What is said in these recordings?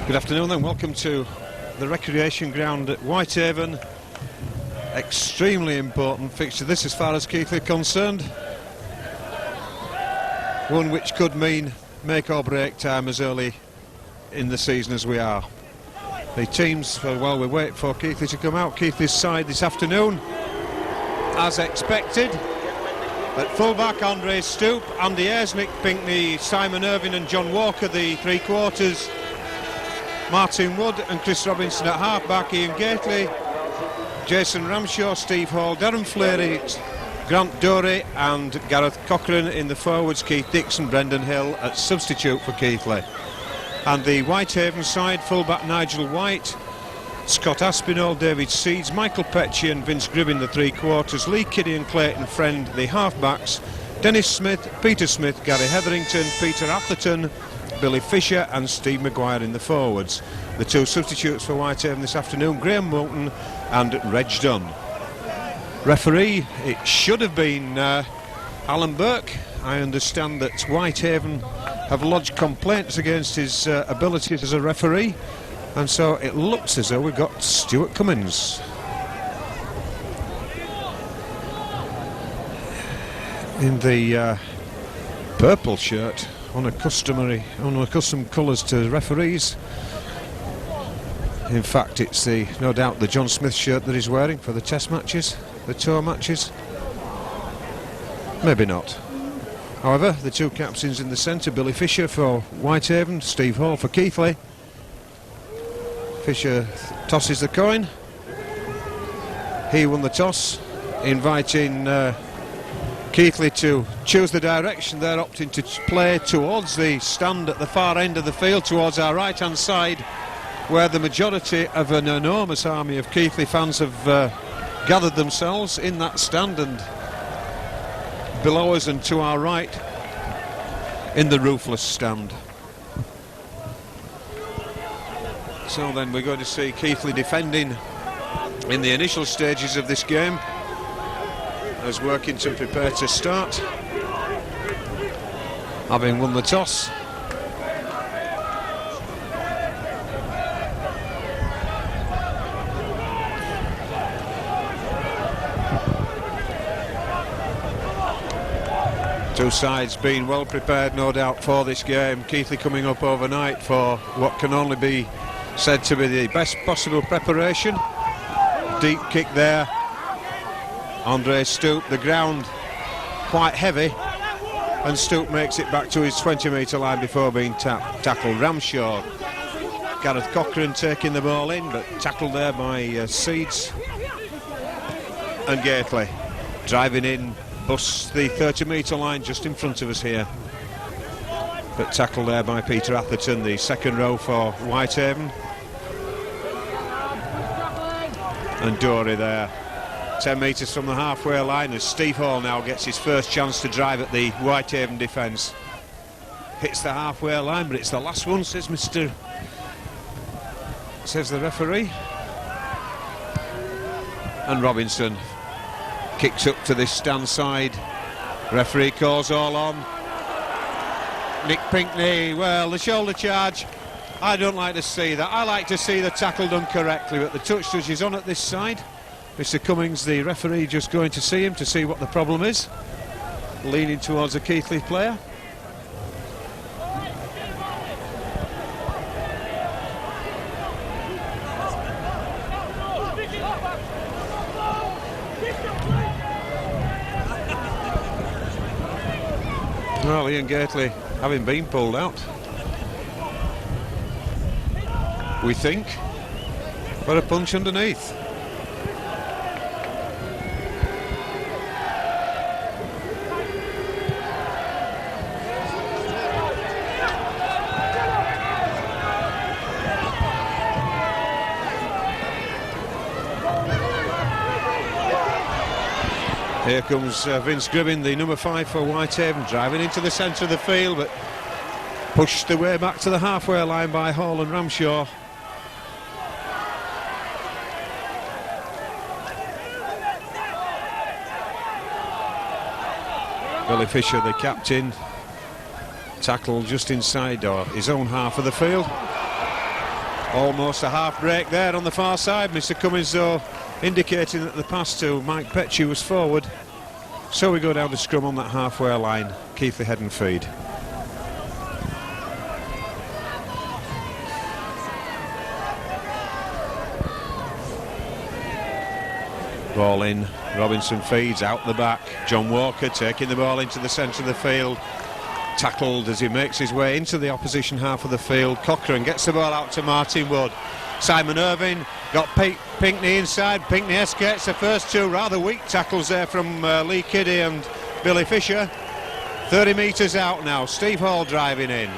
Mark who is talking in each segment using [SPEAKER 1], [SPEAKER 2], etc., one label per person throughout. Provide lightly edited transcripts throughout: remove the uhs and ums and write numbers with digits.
[SPEAKER 1] Good afternoon and welcome to the recreation ground at Whitehaven. Extremely important fixture this as far as Keighley are concerned. One which could mean make or break time as early in the season as we are. The teams, while we wait for Keighley to come out, Keighley's side this afternoon, as expected. At full-back, Andre Stoop, Andy Ayres, Nick Pinkney, Simon Irvine and John Walker, the three-quarters. Martin Wood and Chris Robinson at half-back, Ian Gately, Jason Ramshaw, Steve Hall, Darren Fleary, Grant Dorey and Gareth Cochran in the forwards, Keith Dixon, Brendan Hill at substitute for Keighley. And the Whitehaven side, full-back Nigel White, Scott Aspinall, David Seeds, Michael Petchy and Vince Gribbin the three-quarters, Lee Kiddie and Clayton Friend the half-backs, Dennis Smith, Peter Smith, Gary Hetherington, Peter Atherton, Billy Fisher and Steve Maguire in the forwards. The two substitutes for Whitehaven this afternoon, Graham Moulton and Reg Dunn. Referee, it should have been Alan Burke. I understand that Whitehaven have lodged complaints against his abilities as a referee, and so it looks as though we've got Stuart Cummins in the purple shirt, unaccustomed colours to referees. In fact, it's no doubt the John Smith shirt that he's wearing for the test matches, the tour matches. Maybe not. However, the two captains in the centre, Billy Fisher for Whitehaven, Steve Hall for Keighley. Fisher tosses the coin. He won the toss, inviting Keighley to choose the direction. They're opting to play towards the stand at the far end of the field, towards our right-hand side, where the majority of an enormous army of Keighley fans have gathered themselves in that stand, and below us and to our right in the roofless stand. So then we're going to see Keighley defending in the initial stages of this game as Workington prepare to start, having won the toss. Two sides being well prepared, no doubt, for this game. Keighley coming up overnight for what can only be said to be the best possible preparation. Deep kick there. Andre Stoop, the ground quite heavy, and Stoop makes it back to his 20-metre line before being tackled. Ramshaw, Gareth Cochran taking the ball in, but tackled there by Seeds. And Gately driving in, busts the 30-metre line just in front of us here, but tackled there by Peter Atherton, the second row for Whitehaven. And Dorey there, 10 metres from the halfway line, as Steve Hall now gets his first chance to drive at the Whitehaven defence. Hits the halfway line, but it's the last one, says the referee. And Robinson kicks up to this stand side. Referee calls all on. Nick Pinkney, well, the shoulder charge, I don't like to see that. I like to see the tackle done correctly, but the touch judge is on at this side. Mr. Cummings, the referee, just going to see him to see what the problem is. Leaning towards a Keighley player. Well, Ian Gately having been pulled out, we think, for a punch underneath. Here comes Vince Gribbin, the number 5 for Whitehaven, driving into the centre of the field, but pushed the way back to the halfway line by Hall and Ramshaw. Billy Fisher, the captain, tackled just inside his own half of the field. Almost a half break there on the far side. Mr. Cummins, though, indicating that the pass to Mike Petchey was forward. So we go down to scrum on that halfway line. Keighley head and feed. Ball in. Robinson feeds out the back. John Walker taking the ball into the centre of the field. Tackled as he makes his way into the opposition half of the field. Cochrane gets the ball out to Martin Wood. Simon Irving got Pinkney inside. Pinkney escapes the first two rather weak tackles there from Lee Kiddie and Billy Fisher. 30 metres out now. Steve Hall driving in.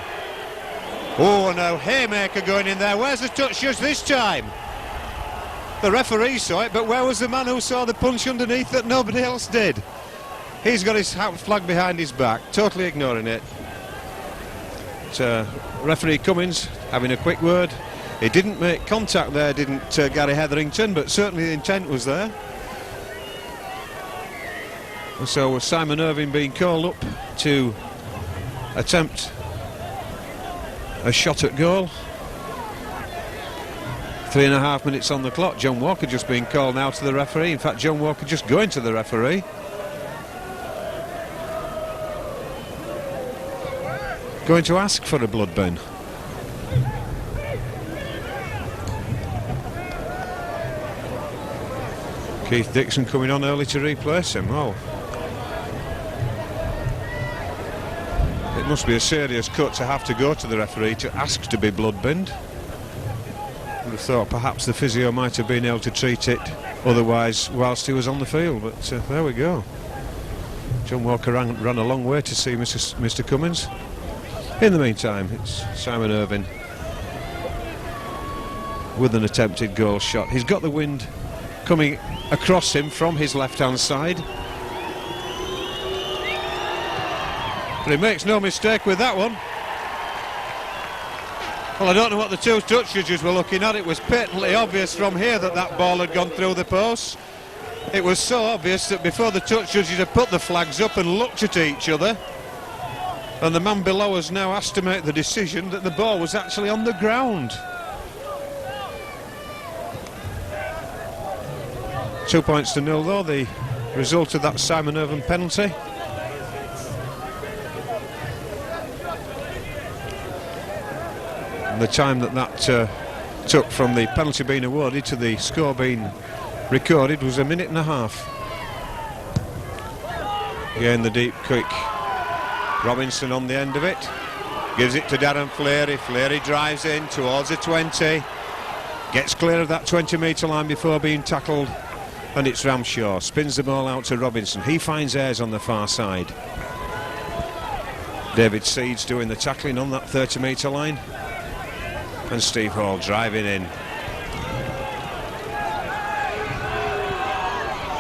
[SPEAKER 1] Oh, no, haymaker going in there. Where's the touch judge this time? The referee saw it, but where was the man who saw the punch underneath that nobody else did? He's got his flag behind his back, totally ignoring it. Referee Cummins having a quick word. He didn't make contact there, didn't Gary Hetherington, but certainly the intent was there. And so with Simon Irving being called up to attempt a shot at goal. 3.5 minutes on the clock. John Walker just being called now to the referee. In fact, John Walker just going to the referee. Going to ask for a blood bin. Keith Dixon coming on early to replace him. Oh, it must be a serious cut to have to go to the referee to ask to be blood binned. I would have thought perhaps the physio might have been able to treat it otherwise whilst he was on the field, but there we go. John Walker ran a long way to see Mr. Cummins. In the meantime, it's Simon Irving with an attempted goal shot. He's got the wind coming across him from his left-hand side, but he makes no mistake with that one. Well, I don't know what the two touch judges were looking at. It was patently obvious from here that that ball had gone through the post. It was so obvious that before the touch judges had put the flags up and looked at each other, and the man below us now has to make the decision that the ball was actually on the ground. 2 points to nil though, the result of that Simon Irving penalty. The time that took from the penalty being awarded to the score being recorded was 1.5 minutes. Again, the deep kick. Robinson on the end of it. Gives it to Darren Fleary. Fleary drives in towards the 20. Gets clear of that 20-metre line before being tackled. And it's Ramshaw. Spins the ball out to Robinson. He finds Ayres on the far side. David Seeds doing the tackling on that 30-metre line. And Steve Hall driving in.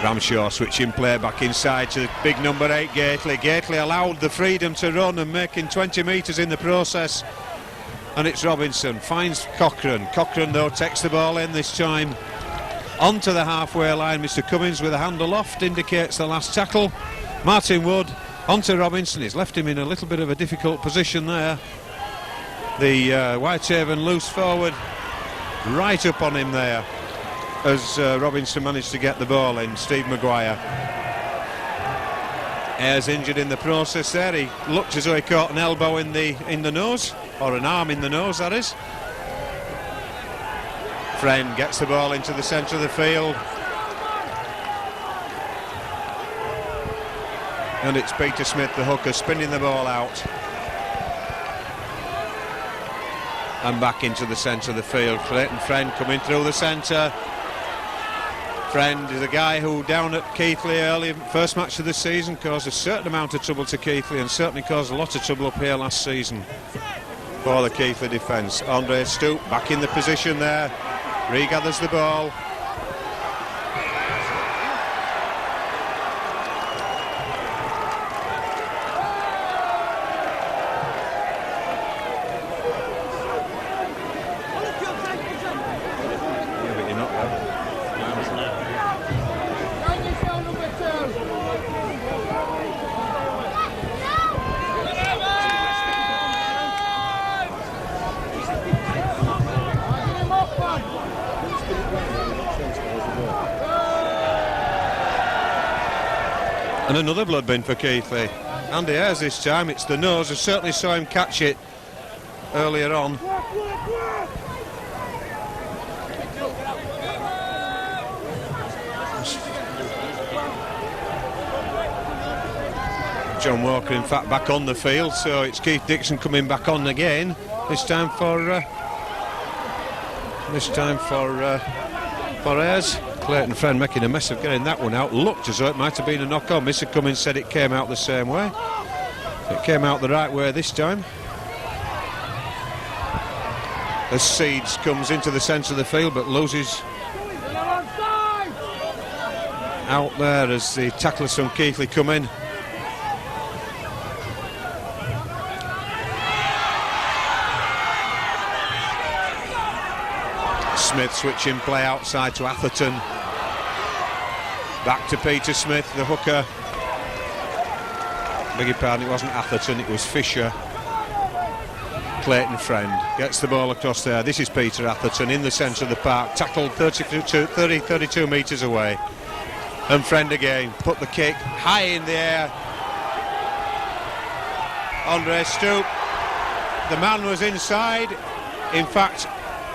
[SPEAKER 1] Ramshaw switching play back inside to big number 8 Gately. Gately allowed the freedom to run and making 20 metres in the process. And it's Robinson, finds Cochrane. Cochrane though takes the ball in this time onto the halfway line. Mr. Cummins with a hand aloft indicates the last tackle. Martin Wood onto Robinson. He's left him in a little bit of a difficult position there. The Whitehaven loose forward right up on him there as Robinson managed to get the ball in. Steve Maguire. Ayres injured in the process there. He looked as though he caught an elbow in the nose, or an arm in the nose, that is. Friend gets the ball into the centre of the field. And it's Peter Smith, the hooker, spinning the ball out. And back into the centre of the field. Clayton Friend coming through the centre. Friend is a guy who down at Keighley early, first match of the season, caused a certain amount of trouble to Keighley and certainly caused a lot of trouble up here last season for the Keighley defence. Andre Stoop back in the position there, regathers the ball. And another blood bin for Keighley. Andy Ayres this time, it's the nose. I certainly saw him catch it earlier on. John Walker in fact back on the field, so it's Keith Dixon coming back on again, this time for Ayres. Clayton Friend making a mess of getting that one out. Looked as though it might have been a knock-on. Mr. Cummins said it came out the same way. It came out the right way this time. As Seeds comes into the centre of the field but loses out there as the tacklers from Keighley come in. Smith switching play outside to Atherton. Back to Peter Smith, the hooker. Beg your pardon, it wasn't Atherton, it was Fisher. Clayton Friend gets the ball across there. This is Peter Atherton in the centre of the park, tackled 32 metres away. And Friend again, put the kick high in the air. Andre Stoop, the man was inside. In fact,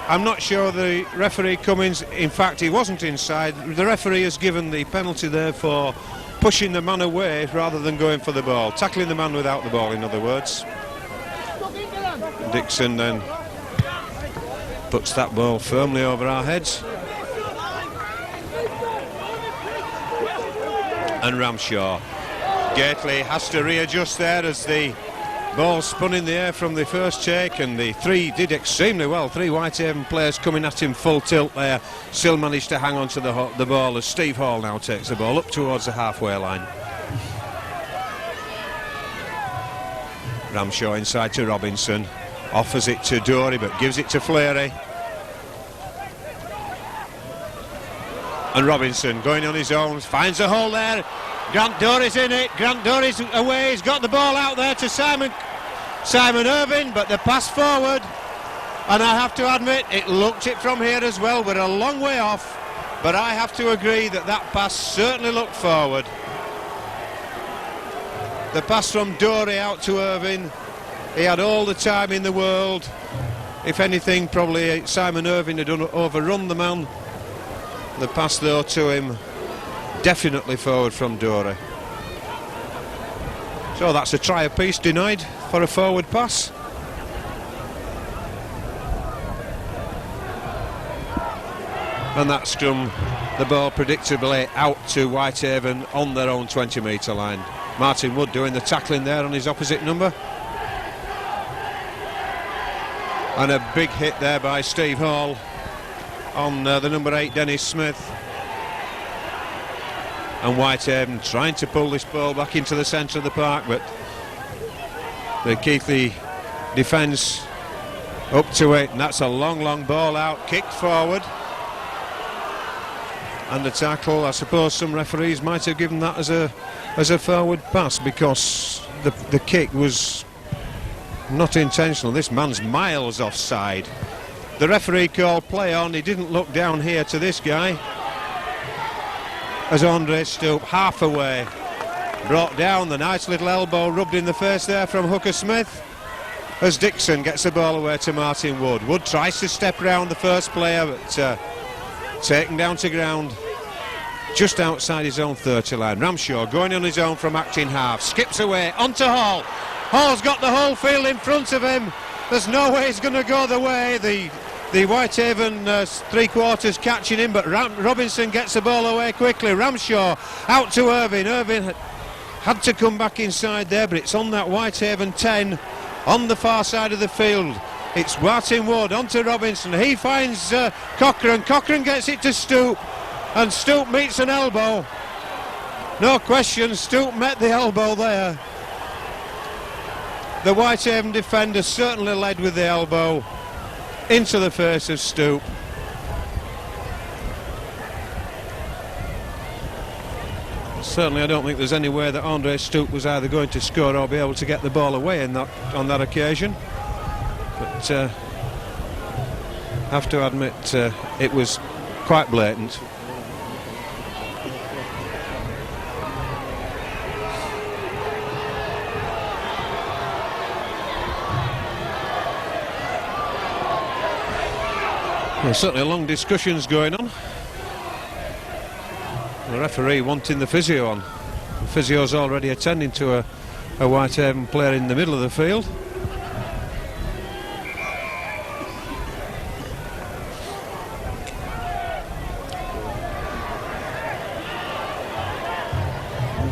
[SPEAKER 1] I'm not sure the referee Cummins, in fact he wasn't inside. The referee has given the penalty there for pushing the man away rather than going for the ball. Tackling the man without the ball, in other words. Dixon then puts that ball firmly over our heads. And Ramshaw. Gately has to readjust there as the ball spun in the air from the first take, and the three did extremely well. Three Whitehaven players coming at him full tilt there. Still managed to hang on to the ball as Steve Hall now takes the ball up towards the halfway line. Ramshaw inside to Robinson. Offers it to Dory but gives it to Fleary. And Robinson going on his own, finds a hole there. Grant Dory's in it. Grant Dory's away. He's got the ball out there to Simon Irvine, but the pass forward. And I have to admit, it looked it from here as well. We're a long way off, but I have to agree that that pass certainly looked forward. The pass from Dory out to Irvine. He had all the time in the world. If anything, probably Simon Irvine had overrun the man. The pass though to him, definitely forward from Dory. So that's a try apiece denied for a forward pass. And that scrum, the ball predictably out to Whitehaven on their own 20-metre line. Martin Wood doing the tackling there on his opposite number. And a big hit there by Steve Hall on the number 8, Dennis Smith. And Whitehaven trying to pull this ball back into the centre of the park, but the Keighley defence up to it, and that's a long ball out, kicked forward. And the tackle, I suppose some referees might have given that as a forward pass because the kick was not intentional. This man's miles offside. The referee called play on. He didn't look down here to this guy as Andre Stoop half away, brought down. The nice little elbow rubbed in the face there from Hooker Smith as Dixon gets the ball away to Martin Wood. Wood tries to step around the first player, but taken down to ground just outside his own 30 line. Ramshaw going on his own from acting half, skips away onto Hall. Hall's got the whole field in front of him. There's no way he's going to go the way. The Whitehaven three-quarters catching him, but Robinson gets the ball away quickly. Ramshaw out to Irvine. Irvine had to come back inside there, but it's on that Whitehaven 10 on the far side of the field. It's Martin Wood onto Robinson. He finds Cochrane. Cochrane gets it to Stoop, and Stoop meets an elbow. No question, Stoop met the elbow there. The Whitehaven defender certainly led with the elbow into the face of Stoop. Certainly I don't think there's any way that Andre Stoop was either going to score or be able to get the ball away on that occasion. But have to admit it was quite blatant. Well, certainly long discussions going on. The referee wanting the physio on. The physio's already attending to a Whitehaven player in the middle of the field.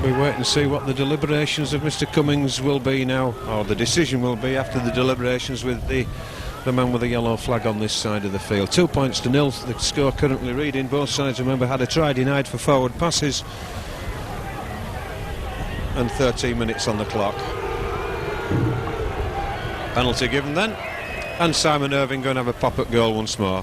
[SPEAKER 1] We wait and see what the deliberations of Mr. Cummings will be now, or the decision will be after the deliberations with the man with the yellow flag on this side of the field. 2 points to nil, the score currently reading. Both sides, remember, had a try denied for forward passes. And 13 minutes on the clock. Penalty given then. And Simon Irving going to have a pop at goal once more.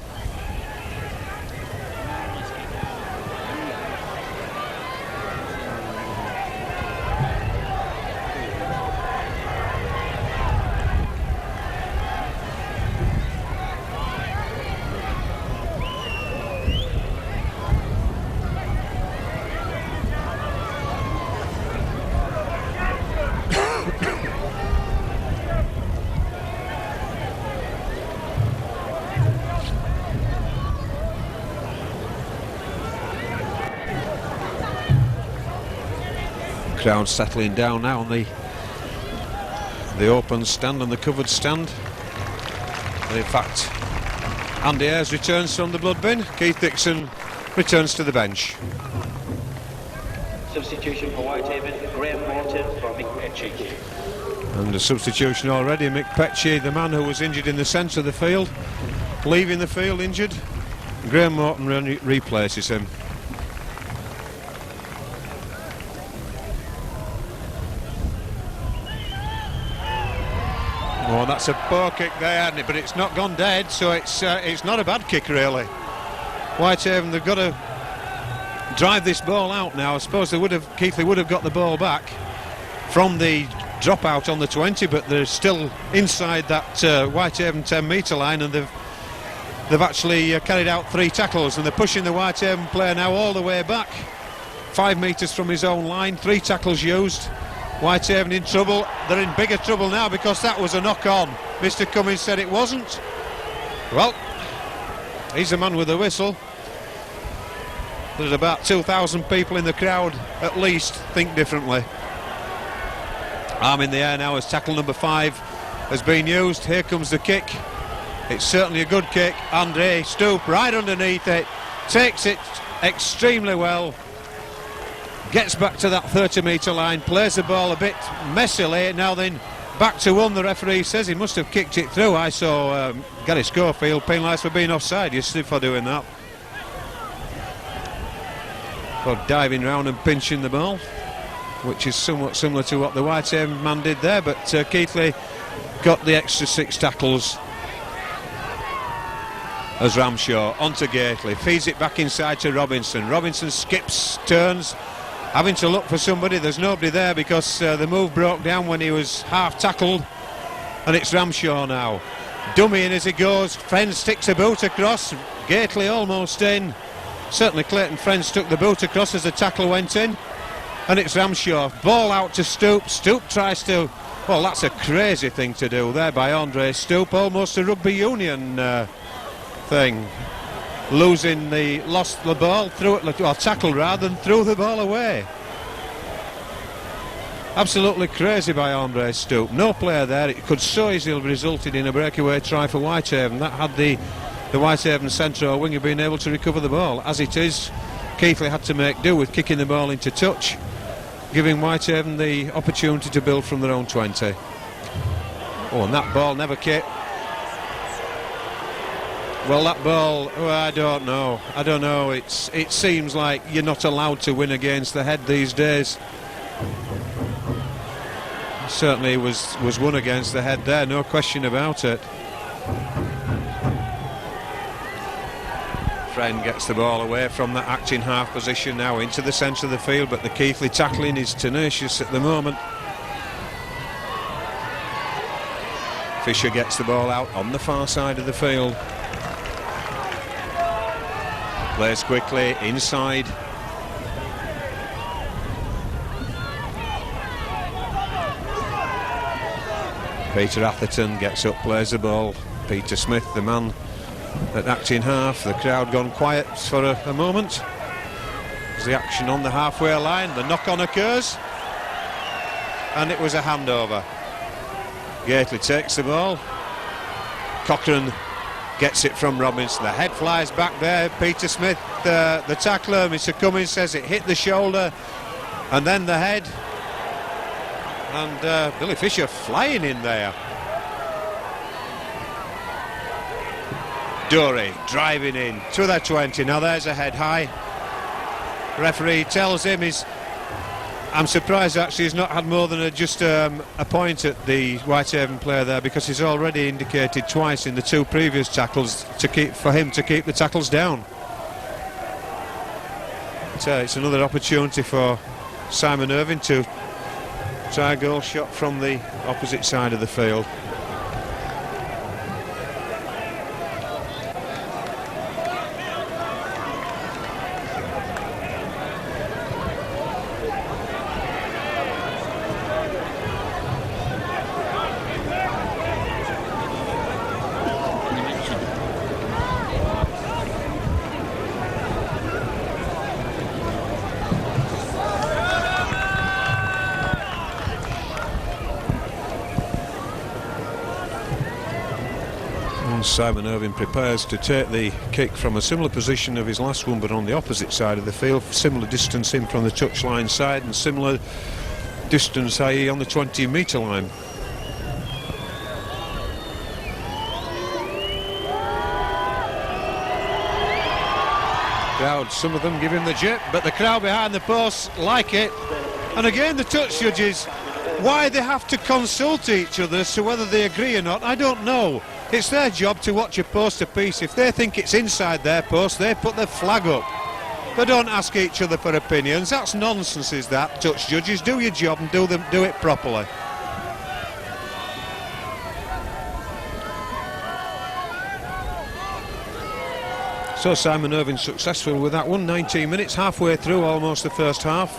[SPEAKER 1] Crowd settling down now on the open stand and the covered stand. And in fact, Andy Ayres returns from the blood bin. Keith Dixon returns to the bench.
[SPEAKER 2] Substitution for Whitehaven, Graham Morton for Mick Petchey.
[SPEAKER 1] And a substitution already. Mick Petchey, the man who was injured in the centre of the field, leaving the field injured. Graham Morton replaces him. Oh, that's a poor kick there, but it's not gone dead, so it's not a bad kick really. Whitehaven, they've got to drive this ball out now. I suppose Keighley would have got the ball back from the dropout on the 20, but they're still inside that Whitehaven 10-metre line, and they've actually carried out 3 tackles, and they're pushing the Whitehaven player now all the way back, 5 metres from his own line. 3 tackles used. Whitehaven in trouble. They're in bigger trouble now because that was a knock-on. Mr. Cummings said it wasn't. Well, he's the man with the whistle. There's about 2,000 people in the crowd at least think differently. Arm in the air now as tackle number 5 has been used. Here comes the kick. It's certainly a good kick. Andre Stoop right underneath it, takes it extremely well, gets back to that 30-metre line, plays the ball a bit messily. Now then, back to 1. The referee says he must have kicked it through. I saw Gary Schofield penalised for being offside yesterday for doing that, for diving round and pinching the ball, which is somewhat similar to what the Whitehaven man did there. But Keighley got the extra 6 tackles as Ramshaw onto Gately, feeds it back inside to Robinson. Robinson skips, turns, having to look for somebody. There's nobody there because the move broke down when he was half tackled, and it's Ramshaw now. Dummy in as he goes. Friends sticks a boot across. Gately almost in. Certainly Clayton Friends took the boot across as the tackle went in, and it's Ramshaw. Ball out to Stoop. Stoop tries to... Well, that's a crazy thing to do there by Andre Stoop. Almost a rugby union thing. Lost the ball, threw it, or tackle rather, than threw the ball away. Absolutely crazy by Andre Stoop. No player there. It could so easily have resulted in a breakaway try for Whitehaven. That had the Whitehaven centre or winger being able to recover the ball. As it is, Keighley had to make do with kicking the ball into touch, giving Whitehaven the opportunity to build from their own 20. Oh, and that ball never came. Well, that ball, I don't know. It seems like you're not allowed to win against the head these days. Certainly was won against the head there, no question about it. Friend gets the ball away from that acting half position now into the centre of the field, but the Keighley tackling is tenacious at the moment. Fisher gets the ball out on the far side of the field. Plays quickly inside. Peter Atherton gets up, plays the ball. Peter Smith, the man at Acton half. The crowd gone quiet for a moment. There's the action on the halfway line. The knock-on occurs, and it was a handover. Keighley takes the ball. Cochrane gets it from Robinson. The head flies back there. Peter Smith, the tackler, Mr. Cummins, says it hit the shoulder and then the head. And Billy Fisher flying in there. Dury driving in to the 20. Now there's a head high. Referee tells him I'm surprised actually he's not had more than just a point at the Whitehaven player there, because he's already indicated twice in the two previous tackles for him to keep the tackles down. So it's another opportunity for Simon Irvine to try a goal shot from the opposite side of the field. Simon Irvine prepares to take the kick from a similar position of his last one, but on the opposite side of the field, similar distance in from the touchline side and similar distance, i.e. on the 20-metre line. Crowd, some of them give him the jip, but the crowd behind the post like it. And again, the touch judges, why they have to consult each other as to whether they agree or not, I don't know. It's their job to watch a post apiece. If they think it's inside their post, they put their flag up. They don't ask each other for opinions. That's nonsense, is that, touch judges? Do your job and do it properly. So Simon Irvine successful with that one. 19 minutes, halfway through almost the first half.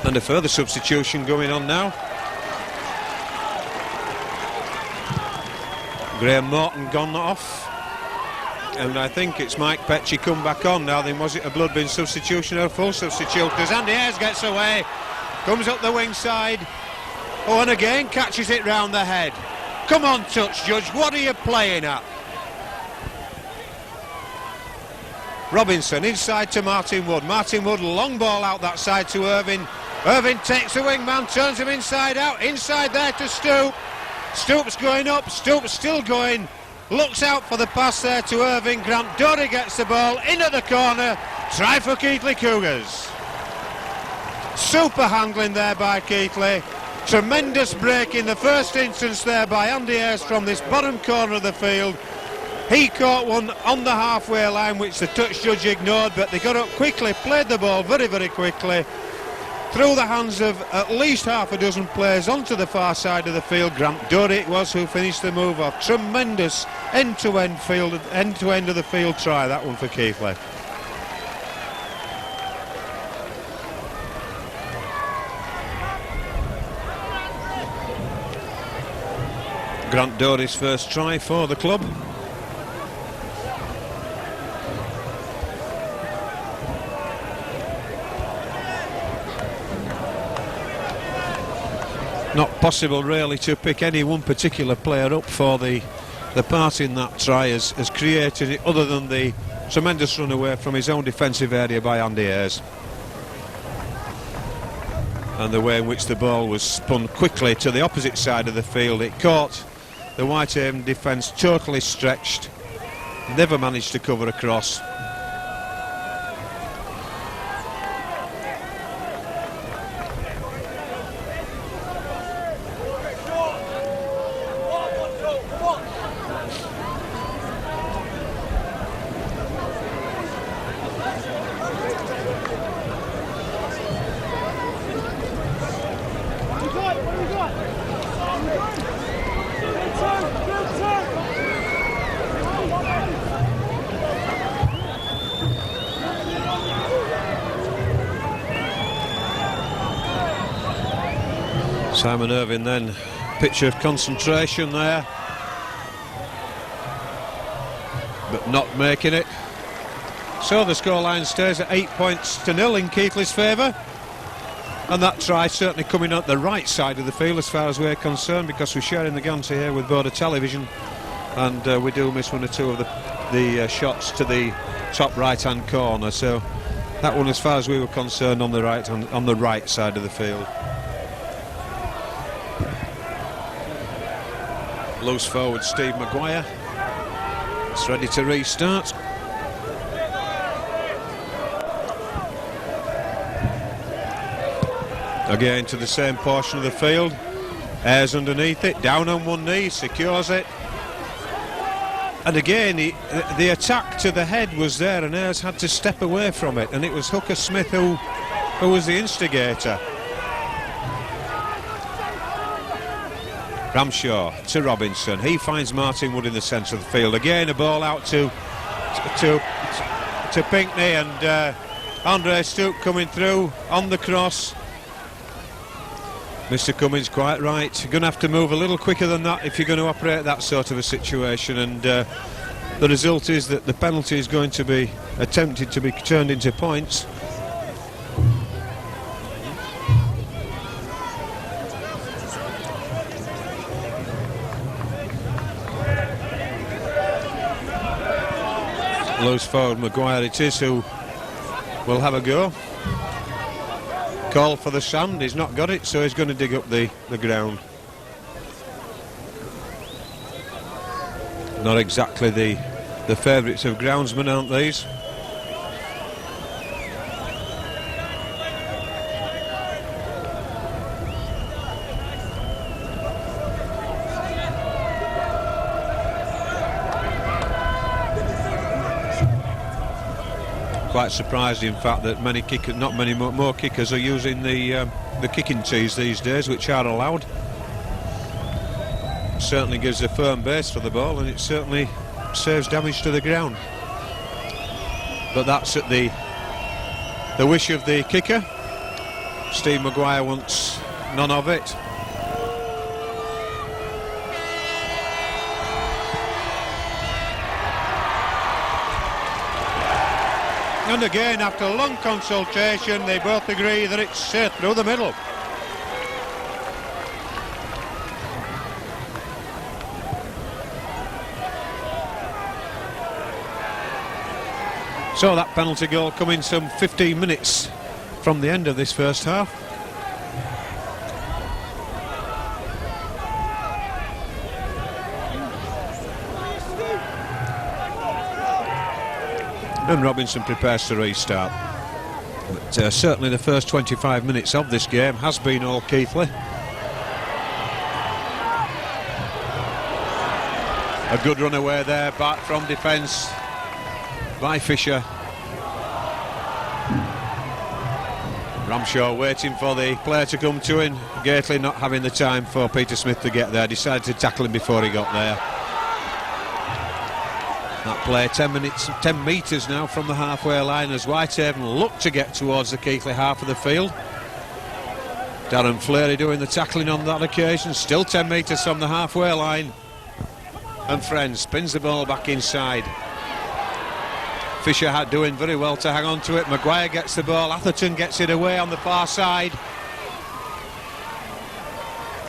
[SPEAKER 1] And a further substitution going on now. Graham Morton gone off, and I think it's Mike Petchey come back on now. Then was it a blood bin substitution or a full substitute? As Andy Ayres gets away, comes up the wing side, oh, and again catches it round the head. Come on, touch judge, what are you playing at? Robinson inside to Martin Wood. Martin Wood, long ball out that side to Irvine. Irvine takes the wingman, turns him inside out, inside there to Stoop. Stoop's going up, Stoop's still going, looks out for the pass there to Irvine. Grant Dury gets the ball into the corner, try for Keighley Cougars. Super handling there by Keighley, tremendous break in the first instance there by Andy Ayres from this bottom corner of the field. He caught one on the halfway line which the touch judge ignored, but they got up quickly, played the ball very, very quickly through the hands of at least half a dozen players onto the far side of the field. Grant Dury it was who finished the move off. Tremendous end-to-end of the field try, that one for Keighley. Grant Dury's first try for the club. Not possible really to pick any one particular player up for the part in that try has created it, other than the tremendous run away from his own defensive area by Andy Ayres, and the way in which the ball was spun quickly to the opposite side of the field. It caught the Whitehaven defence totally stretched, never managed to cover across. Simon Irvine then, picture of concentration there. not making it. So the scoreline stays at 8 points to 0 in Keighley's favour. And that try certainly coming at the right side of the field as far as we're concerned, because we're sharing the Gantry here with Border Television, and we do miss one or two of the shots to the top right-hand corner. So that one, as far as we were concerned, on the right side of the field. Loose forward Steve Maguire. It's ready to restart. Again to the same portion of the field. Ayres underneath it, down on one knee, secures it. And again, the attack to the head was there, and Ayres had to step away from it, and it was Hooker Smith who was the instigator. Ramshaw to Robinson. He finds Martin Wood in the centre of the field. Again, a ball out to Pinckney, and Andre Stoup coming through on the cross. Mr. Cummins quite right. You're going to have to move a little quicker than that if you're going to operate that sort of a situation, and the result is that the penalty is going to be attempted to be turned into points. Loose forward Maguire it is, who will have a go. Call for the sand, he's not got it, so he's going to dig up the ground. Not exactly the favourites of groundsmen, aren't these? Quite surprised, in fact, that many kickers, not many more kickers, are using the kicking tees these days, which are allowed. Certainly gives a firm base for the ball, and it certainly saves damage to the ground. But that's at the wish of the kicker. Steve Maguire wants none of it. And again, after long consultation, they both agree that it's straight through the middle. So that penalty goal coming some 15 minutes from the end of this first half. And Robinson prepares to restart. But certainly the first 25 minutes of this game has been all Keighley. A good run away there, back from defence by Fisher. Ramshaw waiting for the player to come to him. Gately not having the time for Peter Smith to get there. Decided to tackle him before he got there. That play 10 metres now from the halfway line as Whitehaven look to get towards the Keighley half of the field. Darren Fleury doing the tackling on that occasion. Still 10 metres from the halfway line. And Friends spins the ball back inside. Fisher doing very well to hang on to it. Maguire gets the ball. Atherton gets it away on the far side.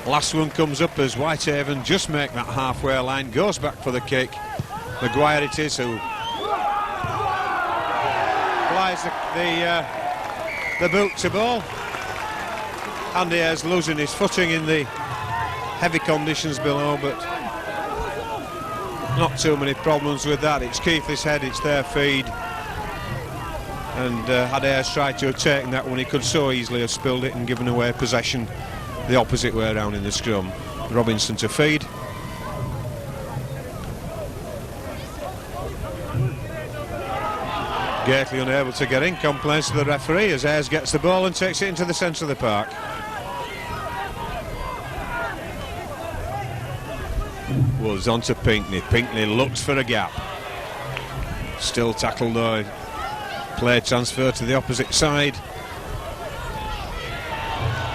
[SPEAKER 1] Last one comes up as Whitehaven just make that halfway line. Goes back for the kick. Maguire it is who applies the boot to ball. Andy Ayres losing his footing in the heavy conditions below, but not too many problems with that. It's Keighley's head, it's their feed, and had Ayres tried to have taken that one, he could so easily have spilled it and given away possession the opposite way around in the scrum. Robinson to feed. Gately unable to get in, complains to the referee as Ayres gets the ball and takes it into the centre of the park. Woods on to Pinckney. Pinckney looks for a gap. Still tackled though. Play transfer to the opposite side.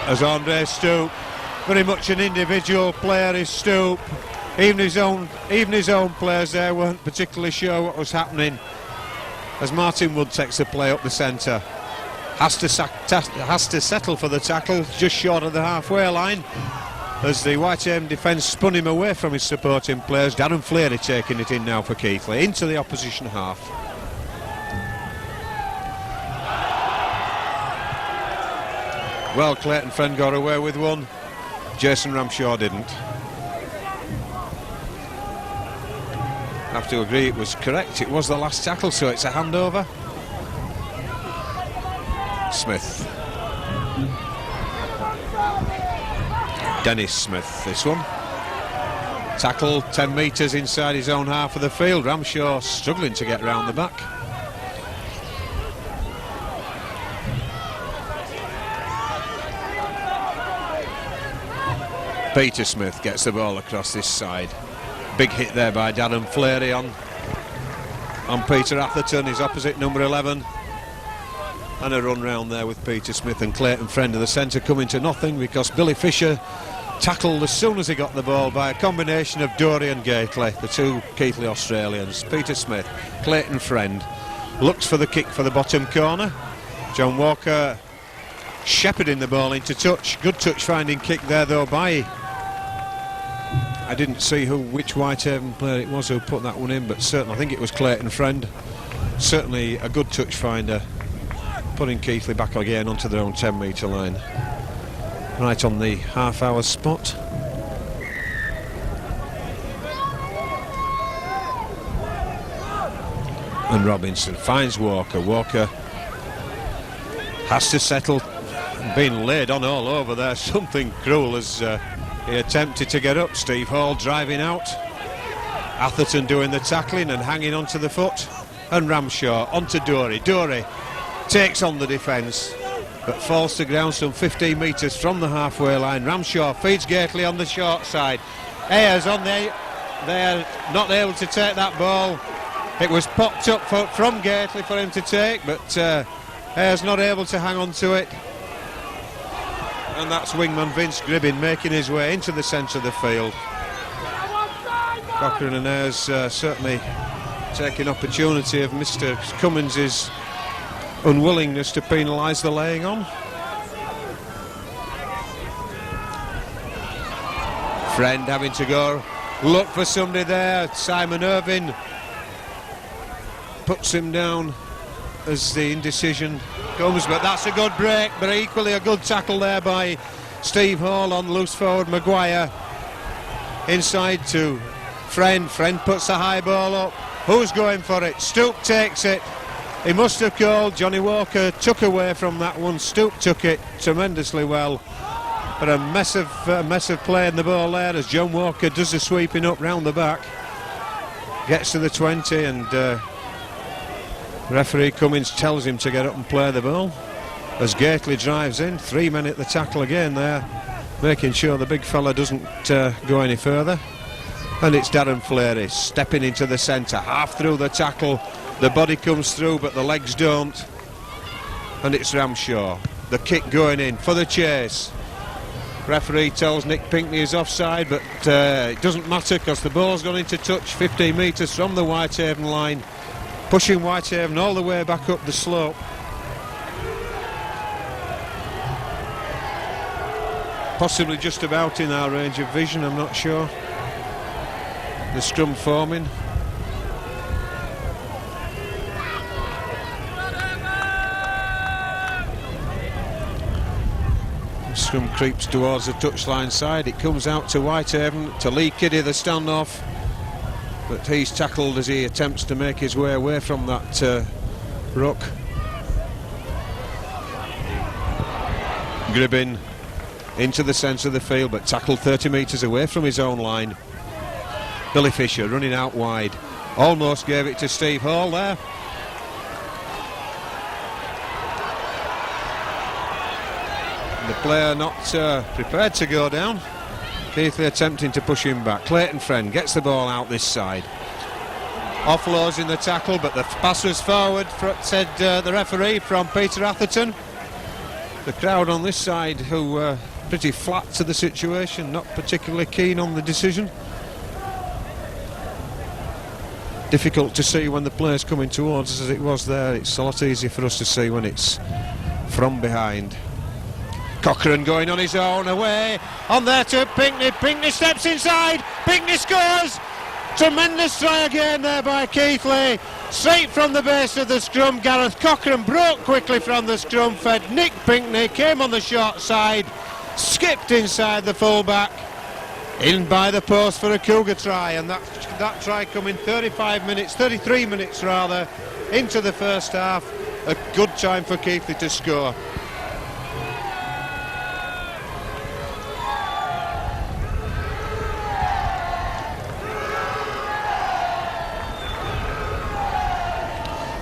[SPEAKER 1] As Andre Stoup, very much an individual player is Stoup. Even his own players there weren't particularly sure what was happening, as Martin Wood takes the play up the centre. Has to settle for the tackle just short of the halfway line, as the Whitehaven defence spun him away from his supporting players. Darren Fleary taking it in now for Keighley into the opposition half. Well, Clayton Friend got away with one, Jason Ramshaw didn't. I have to agree, it was correct. It was the last tackle, so it's a handover. Smith. Dennis Smith, this one. Tackle 10 metres inside his own half of the field. Ramshaw struggling to get round the back. Peter Smith gets the ball across this side. Big hit there by Darren Fleary on Peter Atherton, his opposite number 11. And a run round there with Peter Smith and Clayton Friend in the centre coming to nothing, because Billy Fisher tackled as soon as he got the ball by a combination of Dory and Gately, the two Keighley Australians. Peter Smith, Clayton Friend looks for the kick for the bottom corner. John Walker shepherding the ball into touch. Good touch finding kick there though by, I didn't see which Whitehaven player it was who put that one in, but certainly I think it was Clayton Friend. Certainly a good touch finder, putting Keighley back again onto their own 10 metre line, right on the half-hour spot. And Robinson finds Walker. Walker has to settle, being laid on all over there, something cruel as he attempted to get up. Steve Hall driving out, Atherton doing the tackling and hanging onto the foot, and Ramshaw onto Dory. Dory takes on the defence but falls to ground some 15 metres from the halfway line. Ramshaw feeds Gately on the short side. Ayers on there, they're not able to take that ball. It was popped up from Gately for him to take, but Ayers not able to hang on to it. And that's wingman Vince Gribbin making his way into the centre of the field. Cochrane and Ayers certainly taking opportunity of Mr. Cummins' unwillingness to penalise the laying on. Friend having to go look for somebody there. Simon Irvine puts him down as the indecision comes, but that's a good break, but equally a good tackle there by Steve Hall on loose forward Maguire. Inside to Friend. Friend puts the high ball up. Who's going for it? Stoop takes it. He must have called. Johnny Walker took away from that one. Stoop took it tremendously well, but a mess of play in the ball there as John Walker does the sweeping up round the back, gets to the 20, and referee Cummins tells him to get up and play the ball as Gately drives in. 3 men at the tackle again there, making sure the big fella doesn't go any further. And it's Darren Fleary stepping into the centre, half through the tackle. The body comes through but the legs don't, and it's Ramshaw. The kick going in for the chase. Referee tells Nick Pinkney is offside, but it doesn't matter because the ball's gone into touch 15 metres from the Whitehaven line, pushing Whitehaven all the way back up the slope. Possibly just about in our range of vision, I'm not sure. The scrum forming. Scrum creeps towards the touchline side. It comes out to Whitehaven, to Lee Kiddy, the standoff, but he's tackled as he attempts to make his way away from that ruck. Gribbin into the centre of the field, but tackled 30 metres away from his own line. Billy Fisher running out wide, almost gave it to Steve Hall there. The player not prepared to go down. Keighley attempting to push him back. Clayton Friend gets the ball out this side. Offloads in the tackle, but the pass was forward, said the referee, from Peter Atherton. The crowd on this side, who were pretty flat to the situation, not particularly keen on the decision. difficult to see when the player's coming towards us as it was there. It's a lot easier for us to see when it's from behind. Cochrane going on his own, away, on there to Pinkney. Pinkney steps inside, Pinkney scores! Tremendous try again there by Keighley. Straight from the base of the scrum, Gareth Cochrane broke quickly from the scrum, fed Nick Pinkney, came on the short side, skipped inside the fullback, in by the post for a Cougar try, and that try coming 33 minutes rather, into the first half. A good time for Keighley to score.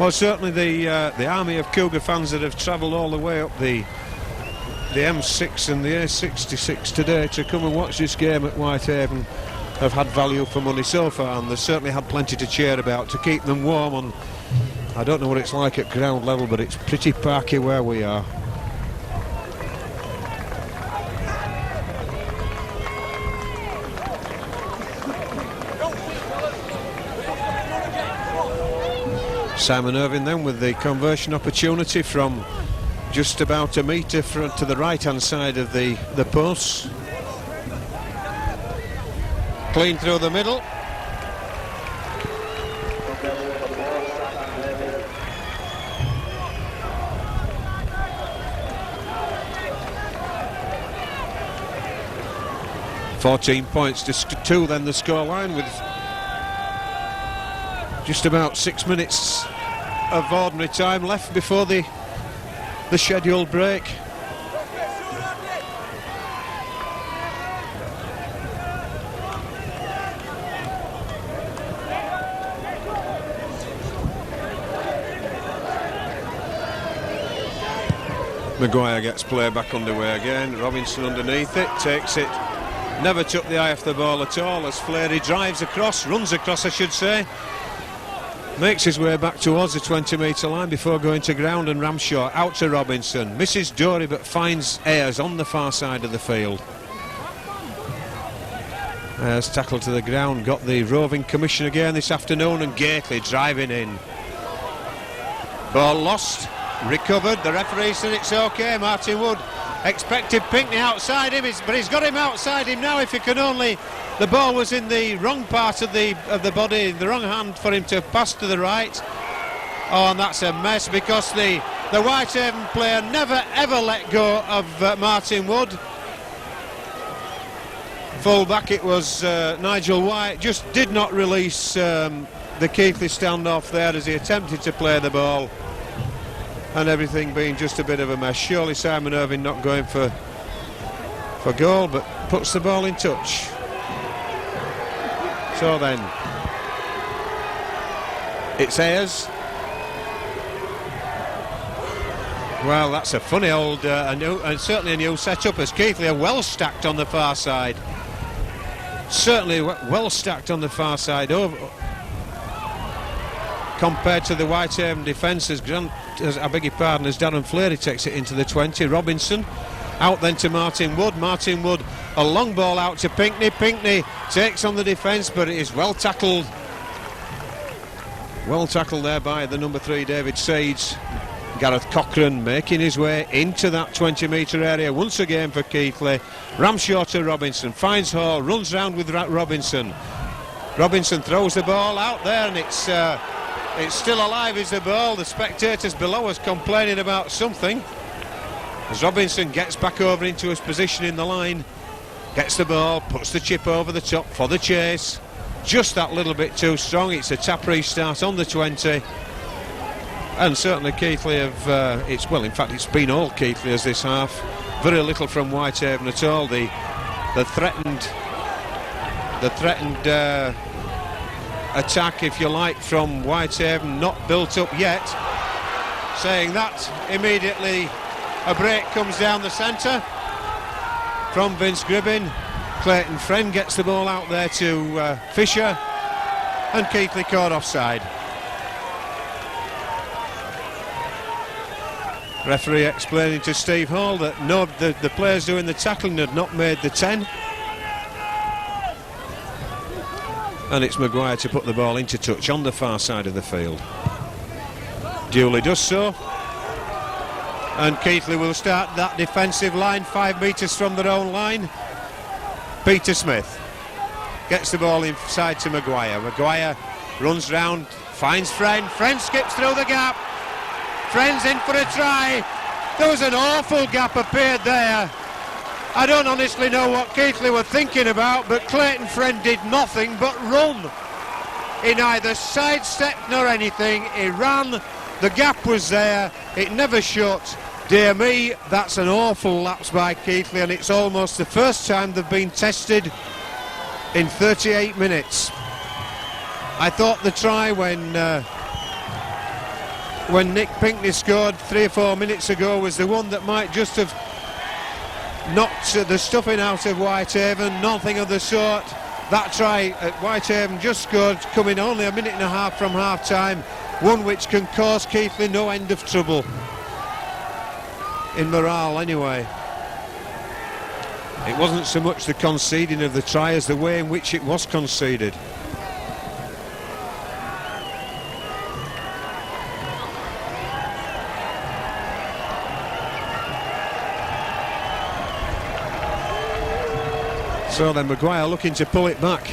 [SPEAKER 1] Well, certainly the army of Cougar fans that have travelled all the way up the M6 and the A66 today to come and watch this game at Whitehaven have had value for money so far, and they've certainly had plenty to cheer about to keep them warm. And I don't know what it's like at ground level, but it's pretty parky where we are. Simon Irving then with the conversion opportunity from just about a metre to the right hand side of the posts. Clean through the middle. $14 points to 2 then the scoreline, with just about 6 minutes of ordinary time left before the scheduled break. Maguire gets play back underway again. Robinson underneath it, takes it. Never took the eye off the ball at all as Fleary runs across I should say. Makes his way back towards the 20-metre line before going to ground, and Ramshaw out to Robinson. Misses Dory but finds Ayres on the far side of the field. Ayres tackled to the ground, got the roving commission again this afternoon, and Gately driving in. Ball lost, recovered, the referee said it's okay. Martin Wood expected Pinkney outside him, but he's got him outside him now. If he can only... The ball was in the wrong part of the body, the wrong hand for him to pass to the right. Oh, and that's a mess, because the Whitehaven player never ever let go of Martin Wood. Full back it was Nigel White, just did not release the Keighley standoff there as he attempted to play the ball, and everything being just a bit of a mess. Surely Simon Irving not going for goal, but puts the ball in touch. So then, it's Ayres. Well, that's a funny old, and certainly a new setup, as Keighley are well stacked on the far side. Certainly well stacked on the far side over compared to the Whitehaven defence, as I beg your pardon, as Darren Fleary takes it into the 20. Robinson out then to Martin Wood. Martin Wood, a long ball out to Pinkney. Pinkney takes on the defence, but it is well tackled. Well tackled there by the number 3, David Sage. Gareth Cochrane making his way into that 20-metre area once again for Keighley. Ramshaw to Robinson, finds Hall, runs round with Robinson. Robinson throws the ball out there, and it's still alive, is the ball. The spectators below us complaining about something, as Robinson gets back over into his position in the line, gets the ball, puts the chip over the top for the chase. Just that little bit too strong. It's a tap restart on the 20. And certainly Keighley have, in fact it's been all Keighley as this half. Very little from Whitehaven at all. The threatened attack, if you like, from Whitehaven not built up yet. Saying that, immediately a break comes down the centre from Vince Gribbin. Clayton Friend gets the ball out there to Fisher, and Keighley caught offside. Referee explaining to Steve Hall that the players doing the tackling had not made the 10. And it's Maguire to put the ball into touch on the far side of the field. Duly does so. And Keighley will start that defensive line 5 metres from their own line. Peter Smith gets the ball inside to Maguire. Maguire runs round, finds Friend. Friend skips through the gap. Friend's in for a try. There was an awful gap appeared there. I don't honestly know what Keighley were thinking about, but Clayton Friend did nothing but run. He neither sidestepped nor anything. He ran. The gap was there. It never shut. Dear me, that's an awful lapse by Keighley, and it's almost the first time they've been tested in 38 minutes. I thought the try when Nick Pinkney scored 3 or 4 minutes ago was the one that might just have knocked the stuffing out of Whitehaven. Nothing of the sort. That try at Whitehaven just scored, coming only a minute and a half from half-time, one which can cause Keighley no end of trouble. In morale anyway. It wasn't so much the conceding of the try as the way in which it was conceded. So then Maguire looking to pull it back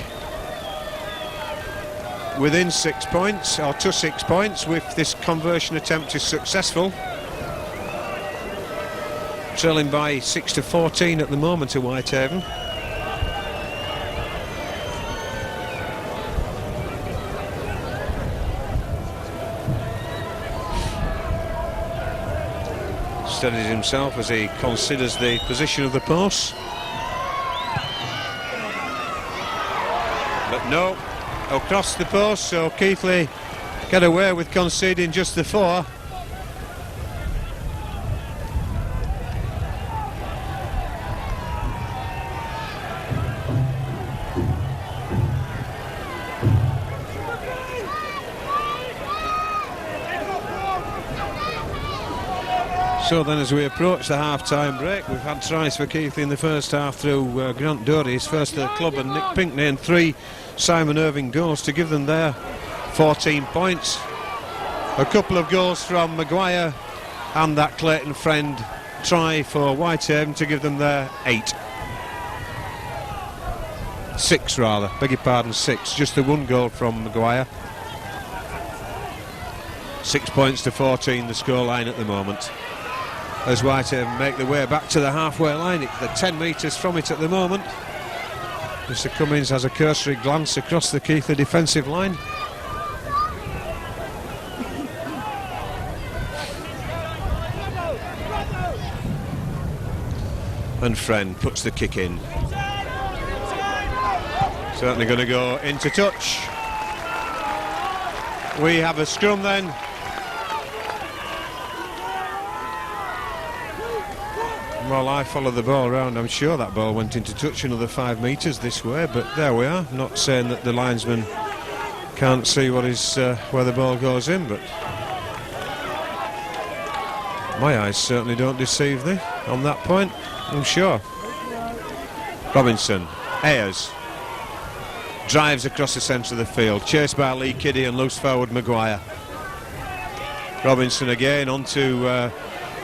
[SPEAKER 1] within 6 points, or to 6 points, if this conversion attempt is successful. Trailing by 6-14 at the moment to Whitehaven. Steadies himself as he considers the position of the post. But no, across the post, so Keighley get away with conceding just the 4. So then as we approach the half-time break, we've had tries for Keighley in the first half through Grant Doherty, his first at the club, and Nick Pinkney, and 3 Simon Irving goals to give them their 14 points. A couple of goals from Maguire and that Clayton Friend try for Whitehaven to give them their 8. 6 rather, beg your pardon, 6. Just the 1 goal from Maguire. 6 points to 14 the scoreline at the moment, as Whitehaven make their way back to the halfway line. They're 10 metres from it at the moment. Mr. Cummins has a cursory glance across the Keighley defensive line. And Friend puts the kick in. Certainly going to go into touch. We have a scrum then. Well, I followed the ball around. I'm sure that ball went into touch another 5 metres this way, but there we are. Not saying that the linesman can't see what is where the ball goes in, but my eyes certainly don't deceive me on that point, I'm sure. Robinson, Ayers, drives across the centre of the field, chased by Lee Kiddie and loose forward Maguire. Robinson again onto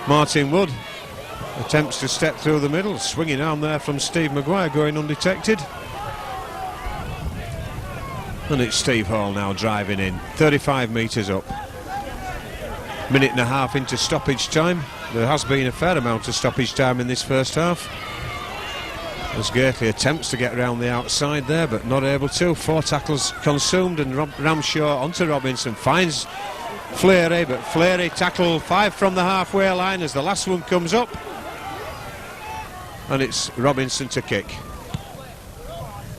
[SPEAKER 1] Martin Wood. Attempts to step through the middle, swinging arm there from Steve Maguire, going undetected. And it's Steve Hall now driving in, 35 metres up. Minute and a half into stoppage time. There has been a fair amount of stoppage time in this first half, as Gately attempts to get around the outside there, but not able to. 4 tackles consumed, and Ramshaw onto Robinson, finds Fleury, but Fleury tackle 5 from the halfway line as the last one comes up. And it's Robinson to kick.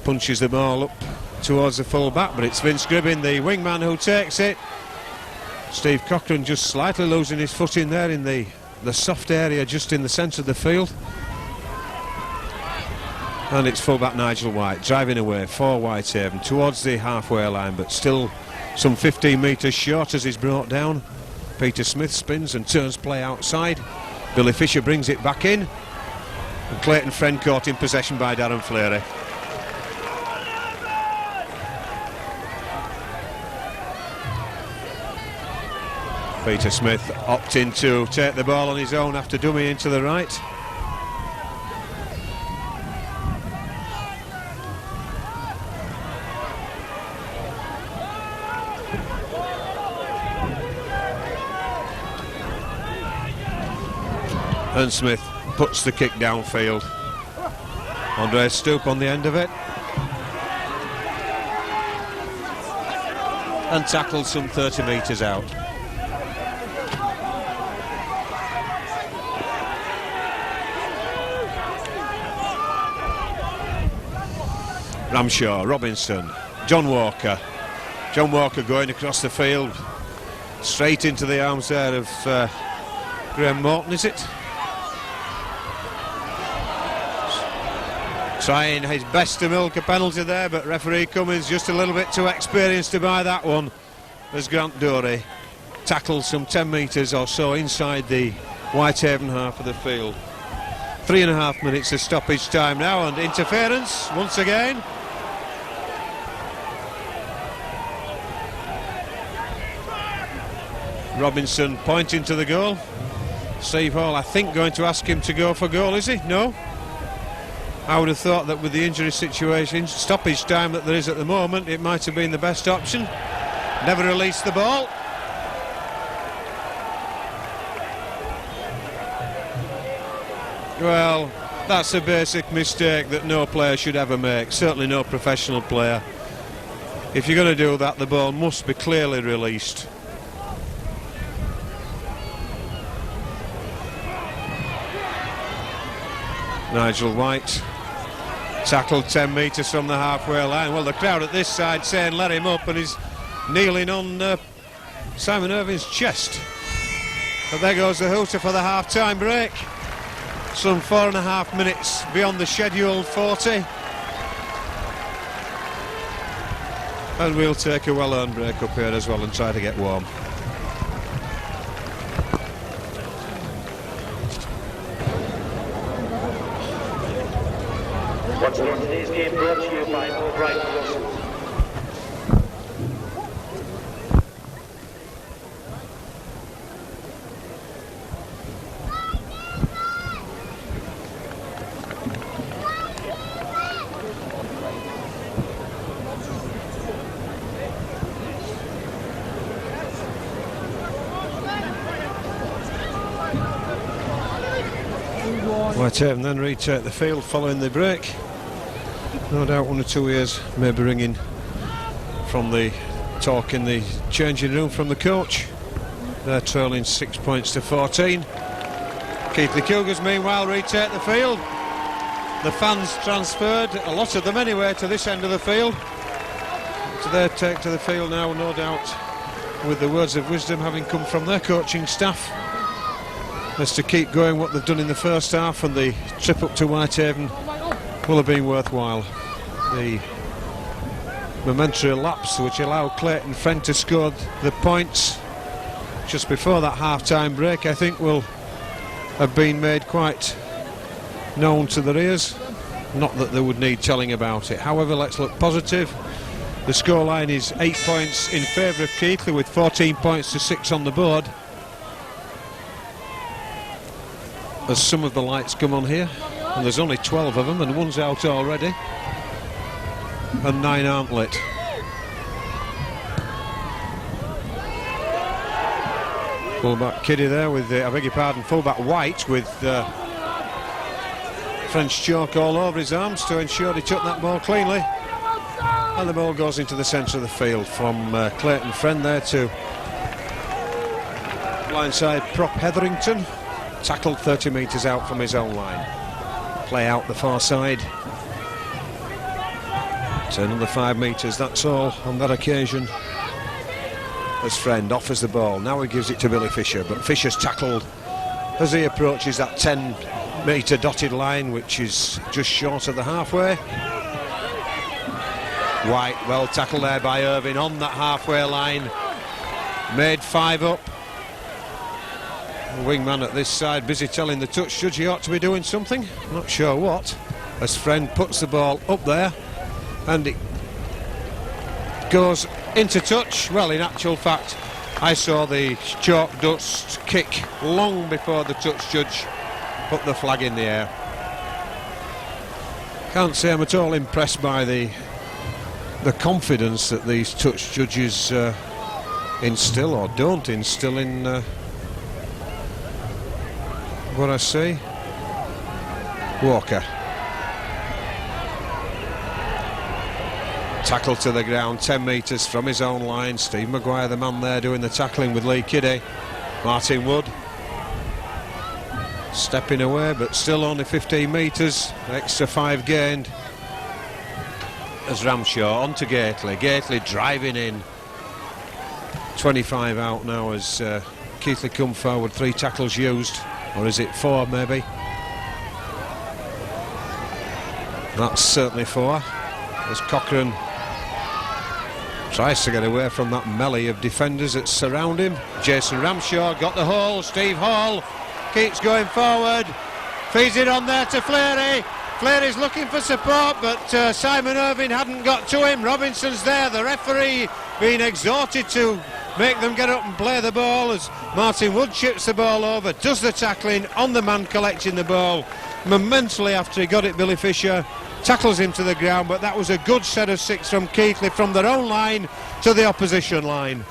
[SPEAKER 1] Punches the ball up towards the full back, but it's Vince Gribbin, the wingman, who takes it. Steve Cochran just slightly losing his footing there in the soft area just in the centre of the field. And it's fullback Nigel White driving away for Whitehaven towards the halfway line, but still some 15 metres short as he's brought down. Peter Smith spins and turns play outside. Billy Fisher brings it back in. And Clayton Friend caught in possession by Darren Fleury. Peter Smith opting to take the ball on his own after dummy into the right. And Smith puts the kick downfield. Andre Stoop on the end of it. And tackled some 30 metres out. Ramshaw, Robinson, John Walker. John Walker going across the field. Straight into the arms there of Graham Morton, is it? Trying his best to milk a penalty there, but referee Cummins just a little bit too experienced to buy that one, as Grant Dorey tackled some 10 metres or so inside the Whitehaven half of the field. 3.5 minutes of stoppage time now, and interference once again. Robinson pointing to the goal. Steve Hall, I think, going to ask him to go for goal, is he? No? I would have thought that with the injury situation, stoppage time that there is at the moment, it might have been the best option. Never released the ball. Well, that's a basic mistake that no player should ever make, certainly no professional player. If you're going to do that, the ball must be clearly released. Nigel White tackled 10 metres from the halfway line. Well, the crowd at this side saying let him up, and he's kneeling on Simon Irving's chest. But there goes the hooter for the half-time break. Some 4.5 minutes beyond the scheduled 40. And we'll take a well-earned break up here as well and try to get warm.
[SPEAKER 2] Once again, today's game brought to you by O'Brien Russell.
[SPEAKER 1] Whitehaven then retake the field following the break. No doubt one or 2 years may be ringing from the talk in the changing room from the coach. They're trailing 6 points to 14. Keighley Cougars meanwhile retake the field. The fans transferred, a lot of them anyway, to this end of the field. So they take to the field now, no doubt, with the words of wisdom having come from their coaching staff, as to keep going what they've done in the first half, and the trip up to Whitehaven will have been worthwhile. The momentary lapse which allowed Clayton Friend to score the points just before that half-time break, I think, will have been made quite known to their ears. Not that they would need telling about it. However, let's look positive. The scoreline is 8 points in favour of Keighley, with 14 points to 6 on the board, as some of the lights come on here, and there's only 12 of them, and one's out already, and 9 aren't lit. Fullback Kiddy there with, I beg your pardon, fullback White with French chalk all over his arms to ensure he took that ball cleanly. And the ball goes into the centre of the field from Clayton Friend there to blindside prop Hetherington. Tackled 30 metres out from his own line. Play out the far side. It's another 5 metres, that's all on that occasion. As Friend offers the ball, now he gives it to Billy Fisher, but Fisher's tackled as he approaches that 10 metre dotted line, which is just short of the halfway. White well tackled there by Irving on that halfway line. Made 5 up. The wingman at this side busy telling the touch judge he ought to be doing something, not sure what, as Friend puts the ball up there and it goes into touch. Well, in actual fact, I saw the chalk dust kick long before the touch judge put the flag in the air. Can't say I'm at all impressed by the confidence that these touch judges instill or don't instill in what I see. Walker. Tackle to the ground, 10 metres from his own line. Steve Maguire, the man there doing the tackling with Lee Kiddie. Martin Wood stepping away, but still only 15 metres. Extra 5 gained. As Ramshaw on to Gately. Gately driving in. 25 out now as Keighley come forward. 3 tackles used, or is it 4 maybe? That's certainly 4. As Cochrane tries to get away from that melee of defenders that surround him. Jason Ramshaw got the hole. Steve Hall keeps going forward, feeds it on there to Fleary. Fleary's looking for support, but Simon Irving hadn't got to him. Robinson's there, the referee being exhorted to make them get up and play the ball as Martin Wood chips the ball over, does the tackling on the man collecting the ball. Momentarily after he got it, Billy Fisher tackles him to the ground, but that was a good set of 6 from Keighley from their own line to the opposition line.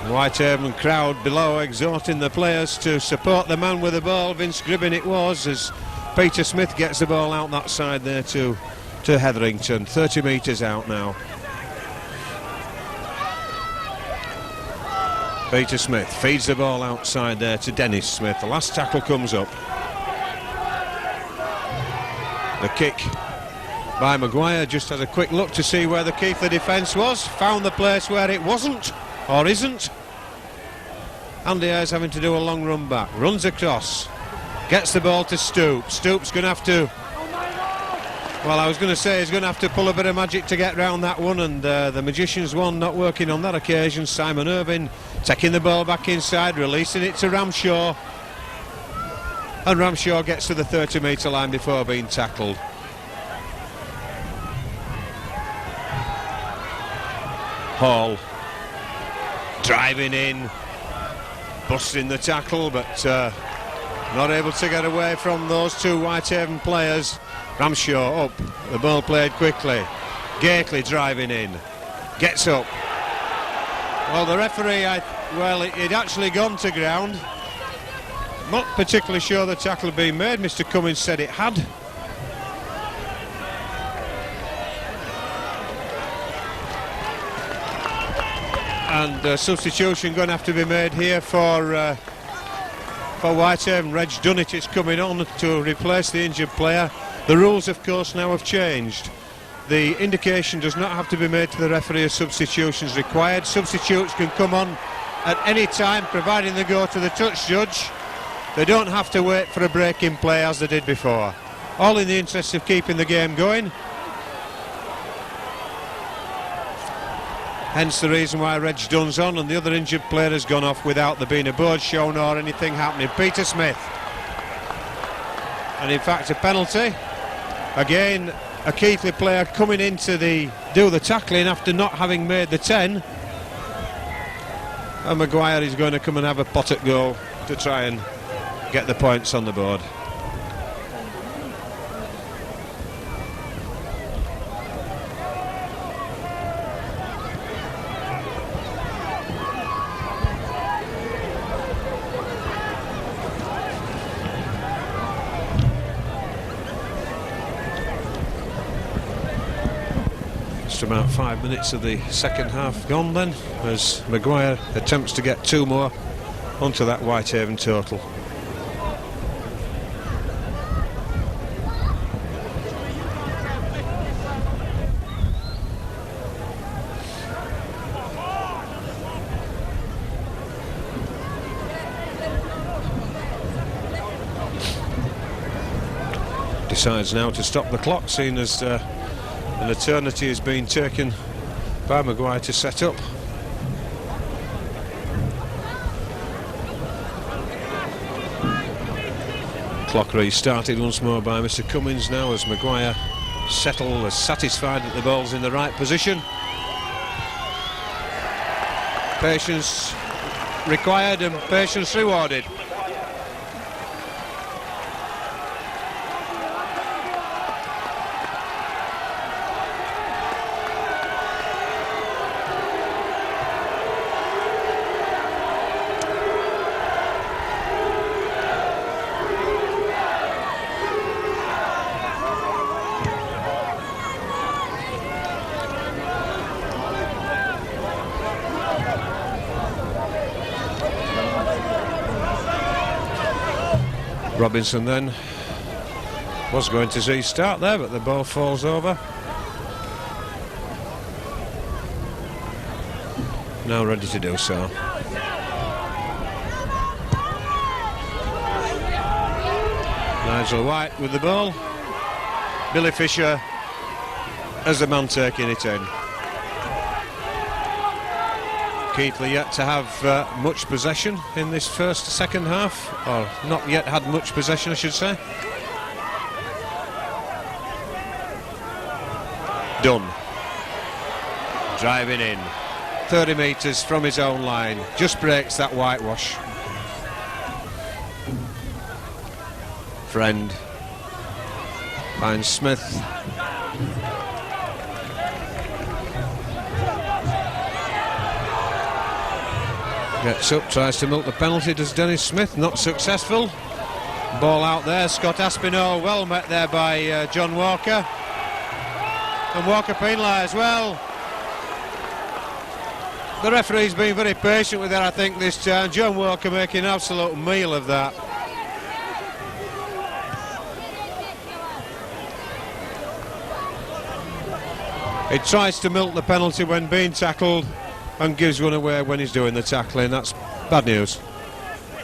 [SPEAKER 1] Whitehaven crowd below exhorting the players to support the man with the ball. Vince Gribbin it was, as Peter Smith gets the ball out that side there to Hetherington. 30 metres out now. Peter Smith feeds the ball outside there to Dennis Smith. The last tackle comes up. The kick by Maguire, just had a quick look to see where the Keighley defence was. Found the place where it wasn't, or isn't. Andy Ayres having to do a long run back. Runs across. Gets the ball to Stoops. Stoops going to have to... Well, I was going to say he's going to have to pull a bit of magic to get round that one, and the magician's one not working on that occasion. Simon Irving taking the ball back inside, releasing it to Ramshaw, and Ramshaw gets to the 30-metre line before being tackled. Hall driving in, busting the tackle, but not able to get away from those 2 Whitehaven players. Ramshaw up, the ball played quickly. Gately driving in, gets up. Well, the referee, he'd actually gone to ground. Not particularly sure the tackle had been made. Mr. Cummins said it had. And substitution going to have to be made here for Whitehaven. Reg Dunnett is coming on to replace the injured player. The rules, of course, now have changed. The indication does not have to be made to the referee as substitutions required. Substitutes can come on at any time, providing they go to the touch judge. They don't have to wait for a break in play as they did before. All in the interest of keeping the game going. Hence the reason why Reg Dunn's on, and the other injured player has gone off without there being a board shown or anything happening. Peter Smith. And in fact a penalty. Again, a Keighley player coming in to do the tackling after not having made the 10. And Maguire is going to come and have a pot at goal to try and get the points on the board. About 5 minutes of the second half gone then, as Maguire attempts to get 2 more onto that Whitehaven total. Decides now to stop the clock, seeing as an eternity is being taken by Maguire to set up. Clock restarted once more by Mr. Cummins now, as Maguire settle, as satisfied that the ball's in the right position. Patience required and patience rewarded. Robinson then was going to restart there, but the ball falls over. Now ready to do so. Nigel White with the ball. Billy Fisher as the man taking it in. Keighley yet to have much possession in this second half, or not yet had much possession, I should say. Dunn driving in 30 metres from his own line, just breaks that whitewash. Friend finds Smith. Gets up, tries to milk the penalty, does Dennis Smith, not successful. Ball out there, Scott Aspinall well met there by John Walker. And Walker penalised. Well, the referee's been very patient with that, I think, this time. John Walker making an absolute meal of that. He tries to milk the penalty when being tackled and gives one away when he's doing the tackling. That's bad news.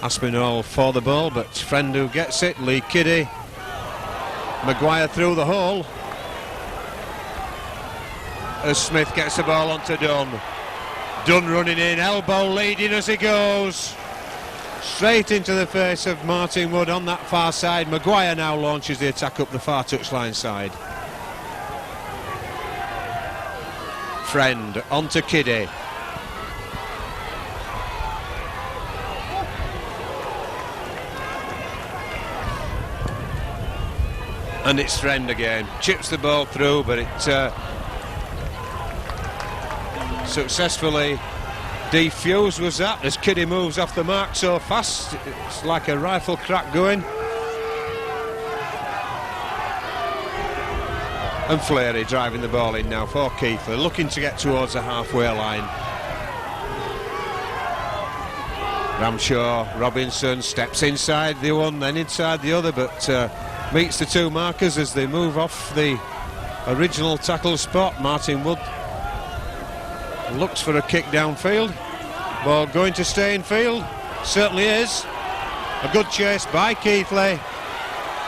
[SPEAKER 1] Aspinall for the ball, but Friend who gets it, Lee Kiddie. Maguire through the hole as Smith gets the ball onto Dunn. Dunn running in, elbow leading as he goes. Straight into the face of Martin Wood on that far side. Maguire now launches the attack up the far touchline side. Friend onto Kiddie. And it's Friend again. Chips the ball through, but it successfully defused was that, as Kiddie moves off the mark so fast. It's like a rifle crack going. And Fleury driving the ball in now for Keighley, looking to get towards the halfway line. Ramshaw, Robinson steps inside the one, then inside the other, but meets the two markers as they move off the original tackle spot. Martin Wood looks for a kick downfield. Ball going to stay in field. Certainly is. A good chase by Keighley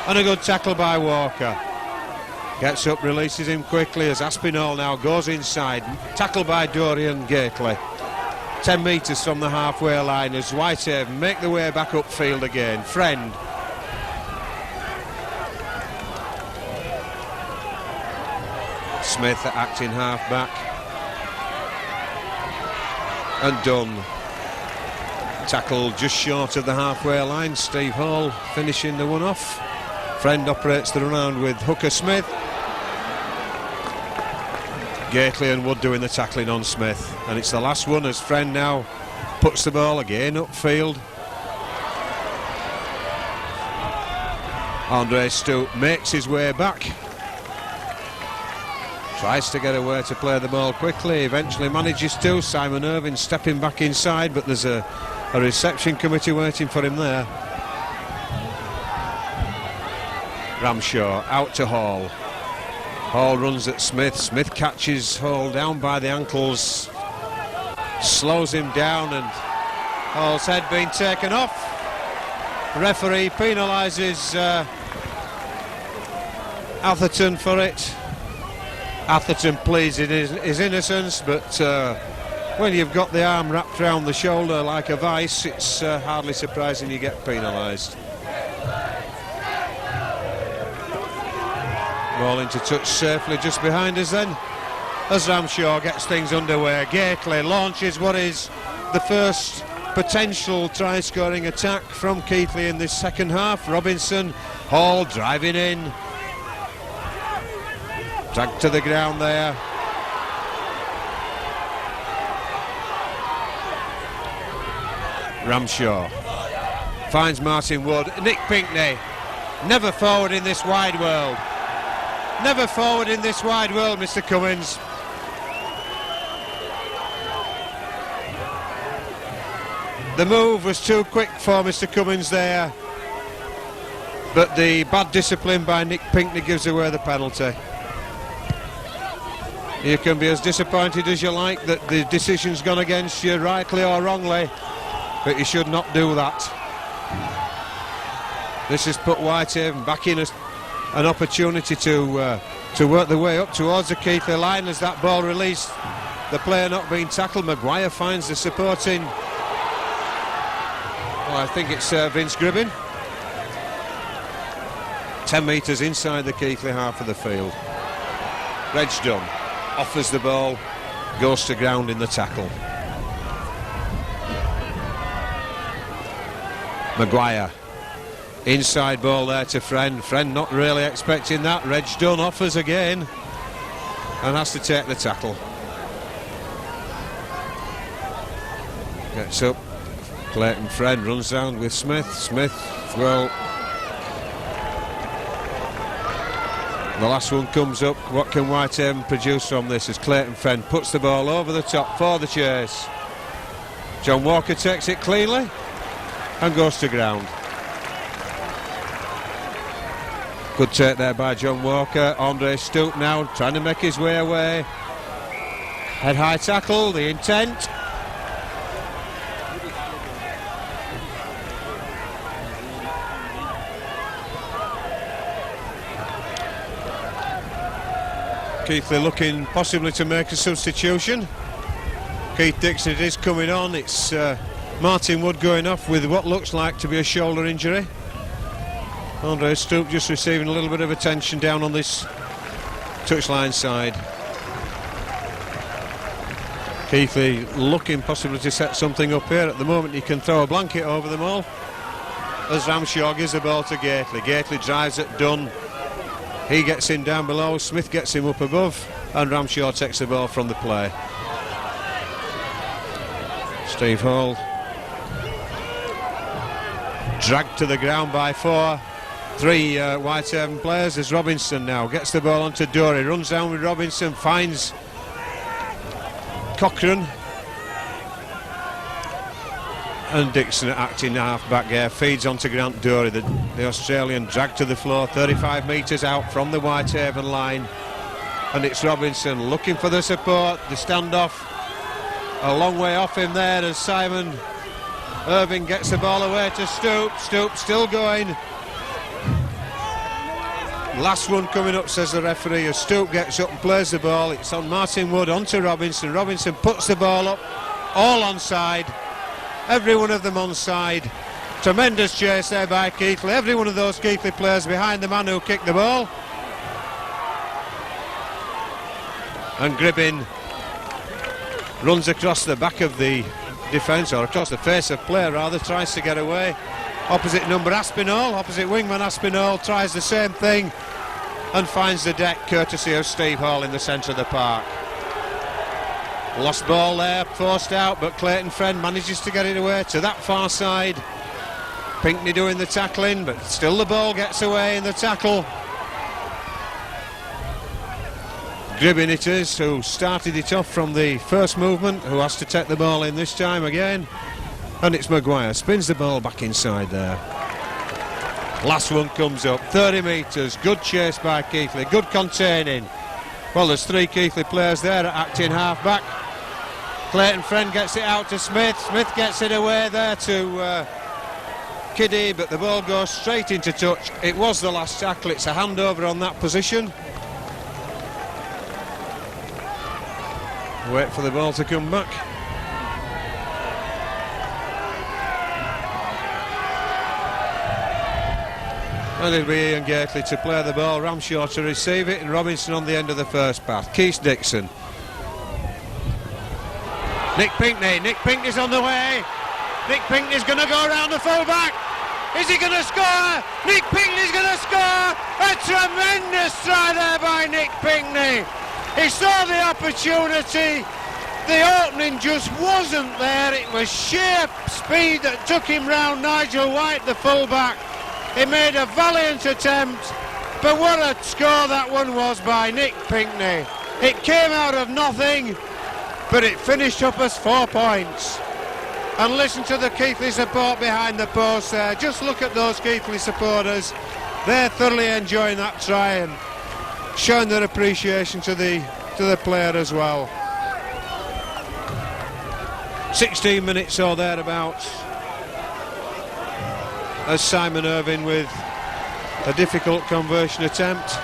[SPEAKER 1] and a good tackle by Walker. Gets up, releases him quickly as Aspinall now goes inside. Tackled by Dorian Gately. 10 metres from the halfway line as Whitehaven make the way back upfield again. Friend. Smith acting half-back. And Dunn. Tackled just short of the halfway line. Steve Hall finishing the one off. Friend operates the round with Hooker Smith. Gately and Wood doing the tackling on Smith. And it's the last one as Friend now puts the ball again upfield. Andre Stute makes his way back. Tries to get away to play the ball quickly, eventually manages to. Simon Irvine stepping back inside, but there's a reception committee waiting for him there. Ramshaw out to Hall. Hall runs at Smith. Smith catches Hall down by the ankles, slows him down, and Hall's head being taken off. The referee penalises Atherton for it. Atherton pleads in his innocence, but when you've got the arm wrapped around the shoulder like a vice, it's hardly surprising you get penalised. Ball into touch safely just behind us then, as Ramshaw gets things underway. Keighley launches what is the first potential try-scoring attack from Keighley in this second half. Robinson, Hall driving in. Dragged to the ground there. Ramshaw finds Martin Wood. Nick Pinkney, never forward in this wide world. Never forward in this wide world, Mr. Cummins. The move was too quick for Mr. Cummins there, but the bad discipline by Nick Pinkney gives away the penalty. You can be as disappointed as you like that the decision's gone against you, rightly or wrongly, but you should not do that. This has put Whitehaven back in an opportunity to work their way up towards the Keighley line as that ball released. The player not being tackled. Maguire finds the supporting. Well, I think it's Vince Gribbin. 10 metres inside the Keighley half of the field. Reg Dunn offers the ball, goes to ground in the tackle. Maguire, inside ball there to Friend. Friend not really expecting that. Reg Dunn offers again and has to take the tackle. Gets up. Clayton Friend runs down with Smith. Smith, well, the last one comes up. What can Whitehaven produce from this as Clayton Friend puts the ball over the top for the chase? John Walker takes it cleanly and goes to ground. Good take there by John Walker. Andre Stoop now trying to make his way away. Head high tackle, the intent. Keighley looking possibly to make a substitution. Keith Dixon is coming on. It's Martin Wood going off with what looks like to be a shoulder injury. Andre Stoop just receiving a little bit of attention down on this touchline side. Keighley looking possibly to set something up here. At the moment he can throw a blanket over them all as Ramshaw gives the ball to Keighley. Keighley drives at Dunn. He gets in down below, Smith gets him up above, and Ramshaw takes the ball from the play. Steve Hall dragged to the ground by three Whitehaven players as Robinson now gets the ball onto Dory, runs down with Robinson, finds Cochrane, and Dixon acting half back here, feeds onto Grant Dory, the Australian, dragged to the floor 35 metres out from the Whitehaven line, and it's Robinson looking for the support. The standoff a long way off him there as Simon Irving gets the ball away to Stoop. Stoop still going. Last one coming up, says the referee, as Stoop gets up and plays the ball. It's on Martin Wood onto Robinson. Robinson puts the ball up, all onside. Every one of them onside. Tremendous chase there by Keighley. Every one of those Keighley players behind the man who kicked the ball. And Gribbin runs across the back of the defence, or across the face of play rather, tries to get away. Opposite number Aspinall, opposite wingman Aspinall tries the same thing and finds the deck courtesy of Steve Hall in the centre of the park. Lost ball there, forced out, but Clayton Friend manages to get it away to that far side. Pinkney doing the tackling, but still the ball gets away in the tackle. Gribbin it is, who started it off from the first movement, who has to take the ball in this time again. And it's Maguire, spins the ball back inside there. Last one comes up, 30 metres, good chase by Keighley, good containing. Well, there's three Keighley players there acting half back. Clayton Friend gets it out to Smith. Smith gets it away there to Kiddie, but the ball goes straight into touch. It was the last tackle. It's a handover on that position. Wait for the ball to come back. And it'll be Ian Gately to play the ball, Ramshaw to receive it, and Robinson on the end of the first pass. Keith Dixon. Nick Pinkney's on the way. Nick Pinkney's going to go around the full-back. Is he going to score? Nick Pinkney's going to score! A tremendous try there by Nick Pinkney. He saw the opportunity. The opening just wasn't there. It was sheer speed that took him round Nigel White, the full-back. He made a valiant attempt, but what a score that one was by Nick Pinkney. It came out of nothing, but it finished up as 4 points. And listen to the Keighley support behind the post there. Just look at those Keighley supporters. They're thoroughly enjoying that try and showing their appreciation to the player as well. 16 minutes or thereabouts, as Simon Irvine with a difficult conversion attempt.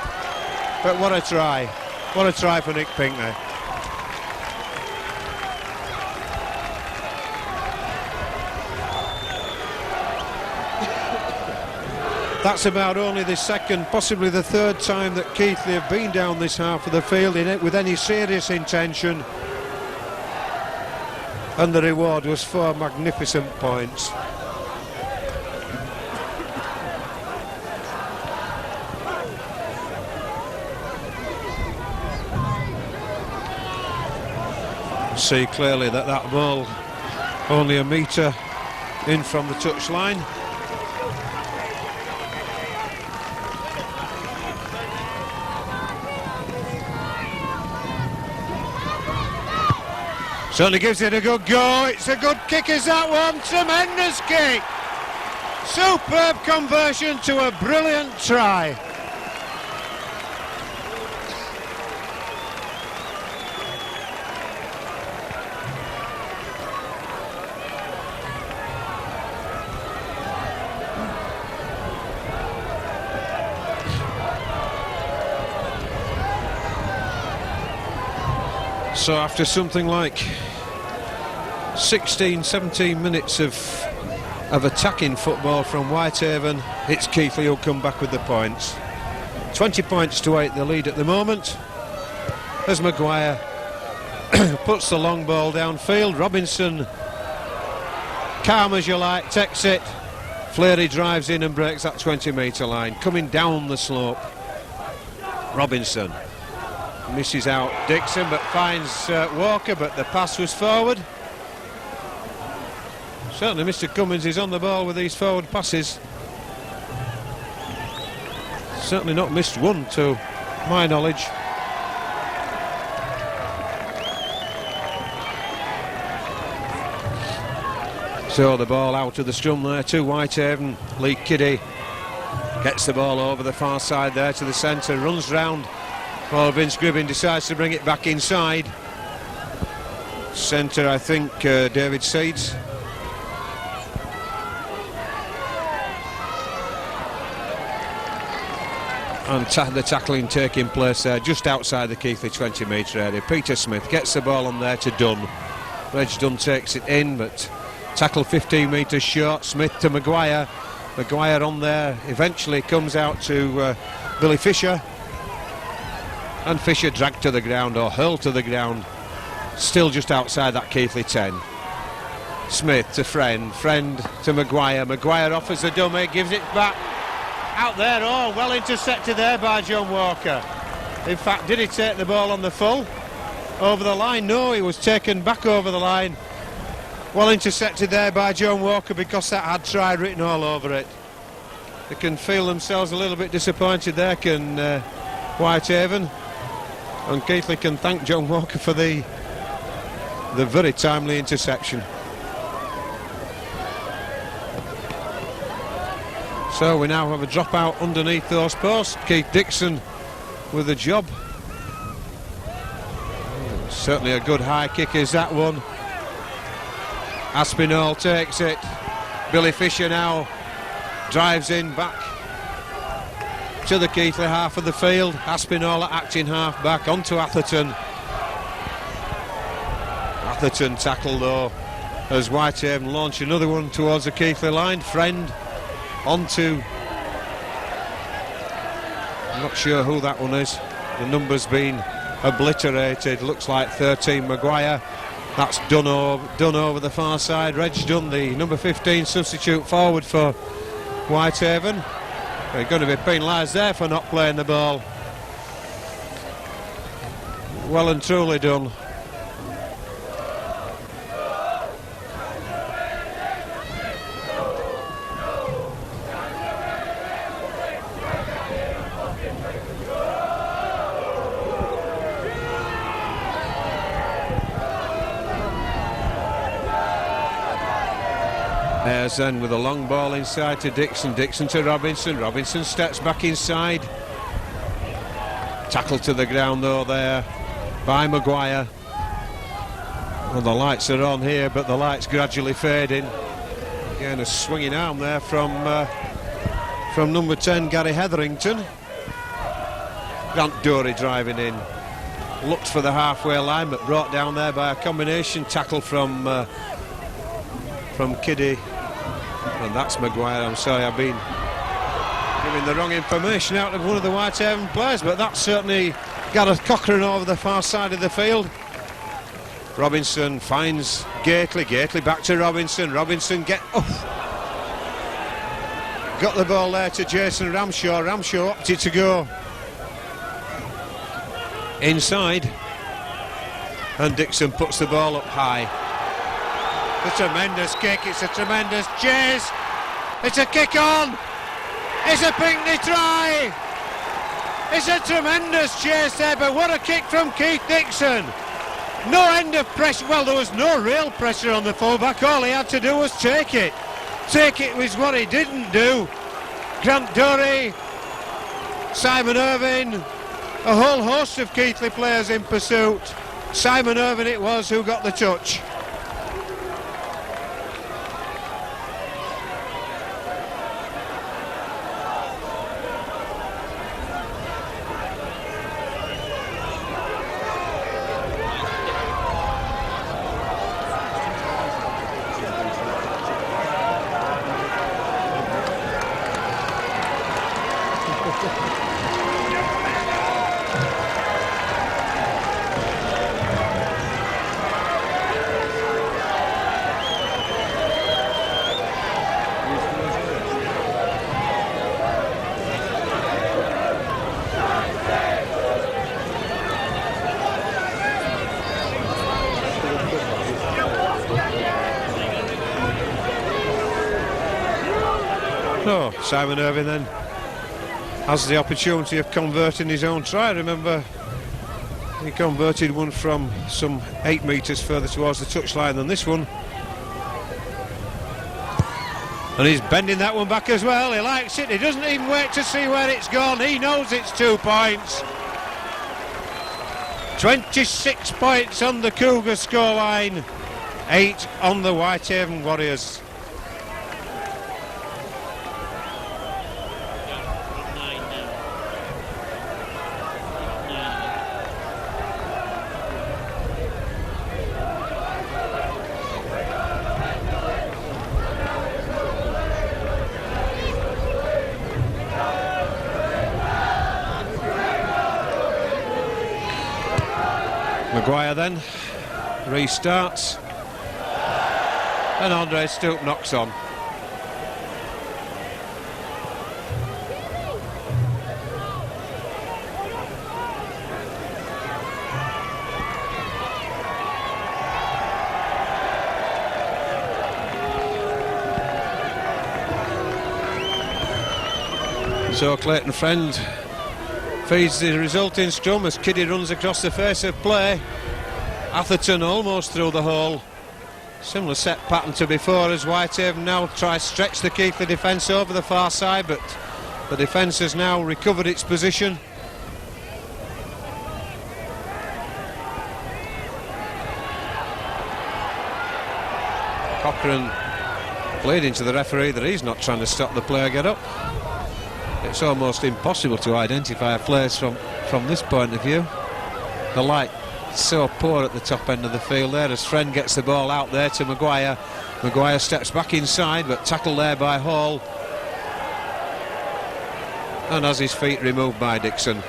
[SPEAKER 1] But what a try for Nick Pinkney. That's about only the second, possibly the third time that Keighley have been down this half of the field in it with any serious intention. And the reward was 4 magnificent points. See clearly that ball only a metre in from the touchline. Certainly gives it a good go. It's a good kick, is that one? Tremendous kick. Superb conversion to a brilliant try. So after something like 16-17 minutes of attacking football from Whitehaven, it's Keighley who'll come back with the points. 20 points to 8 the lead at the moment, as Maguire puts the long ball downfield. Robinson, calm as you like, takes it. Fleary drives in and breaks that 20-metre line, coming down the slope. Robinson misses out Dixon, but finds Walker, but the pass was forward. Certainly Mr. Cummins is on the ball with these forward passes. Certainly not missed one to my knowledge. So the ball out of the scrum there to Whitehaven. Lee Kiddie gets the ball over the far side there to the centre, runs round. Well, Vince Gribbin decides to bring it back inside. Centre, I think, David Seeds. And the tackling taking place there just outside the Keighley 20-metre area. Peter Smith gets the ball on there to Dunn. Reg Dunn takes it in, but tackle 15 metres short. Smith to Maguire. Maguire on there eventually comes out to Billy Fisher. And Fisher dragged to the ground, or hurled to the ground, still just outside that Keighley 10. Smith to Friend to Maguire. Maguire offers the dummy, gives it back. Out there, oh, well intercepted there by John Walker. In fact, did he take the ball on the full? Over the line? No, he was taken back over the line. Well intercepted there by John Walker, because that had try written all over it. They can feel themselves a little bit disappointed there, can Whitehaven. And Keighley can thank John Walker for the very timely interception. So we now have a dropout underneath those posts. Keith Dixon with a job. Certainly a good high kick is that one. Aspinall takes it. Billy Fisher now drives in back to the Keighley half of the field. Aspinall acting half back onto Atherton. Atherton tackle though as Whitehaven launch another one towards the Keighley line. Friend onto I'm not sure who that one is. The number's been obliterated. Looks like 13 Maguire. That's done over the far side. Reg Dunn, the number 15 substitute forward for Whitehaven. They're going to be penalised there for not playing the ball. Well and truly done. Ayres then with a long ball inside to Dixon. Dixon to Robinson. Robinson steps back inside. Tackle to the ground though there by Maguire. Well, the lights are on here, but the lights gradually fading. Again, a swinging arm there from number 10, Gary Hetherington. Grant Dury driving in. Looked for the halfway line, but brought down there by a combination tackle from Kiddie. And that's Maguire. I'm sorry, I've been giving the wrong information out of one of the Whitehaven players, but that's certainly Gareth Cochrane over the far side of the field. Robinson finds Gately. Gately back to Robinson. Robinson got the ball there to Jason Ramshaw. Ramshaw opted to go inside, and Dixon puts the ball up high. A tremendous kick, it's a tremendous chase, it's a kick on, it's a Pinckney try, it's a tremendous chase there, but what a kick from Keith Dixon. No end of pressure, well there was no real pressure on the fullback, all he had to do was take it. Take it was what he didn't do. Grant Dury, Simon Irvine, a whole host of Keighley players in pursuit. Simon Irvine it was who got the touch. Simon Irvine then has the opportunity of converting his own try. Remember, he converted one from some 8 metres further towards the touchline than this one. And he's bending that one back as well. He likes it. He doesn't even wait to see where it's gone. He knows it's 2 points. 26 points on the Cougar scoreline. 8 on the Whitehaven Warriors. Maguire then restarts, and Andre Stoop knocks on. So Clayton Friend feeds the resulting scrum as Kiddie runs across the face of play. Atherton almost through the hole. Similar set pattern to before as Whitehaven now tries to stretch the Keighley defence over the far side, but the defence has now recovered its position. Cochrane pleading to the referee that he's not trying to stop the player get up. It's almost impossible to identify a place from this point of view. The light so poor at the top end of the field there as Friend gets the ball out there to Maguire. Maguire steps back inside, but tackled there by Hall. and has his feet removed by Dixon.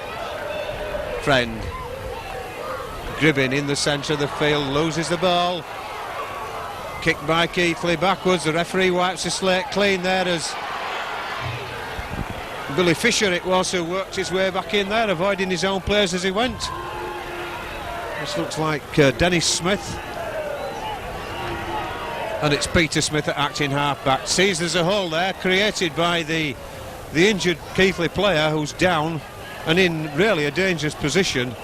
[SPEAKER 1] Friend. Gribbin in the centre of the field, loses the ball. Kicked by Keighley backwards. The referee wipes the slate clean there as Billy Fisher it was who worked his way back in there, avoiding his own players as he went. This looks like Dennis Smith. And it's Peter Smith at acting half-back. Sees there's a hole there created by the injured Keighley player who's down and in really a dangerous position.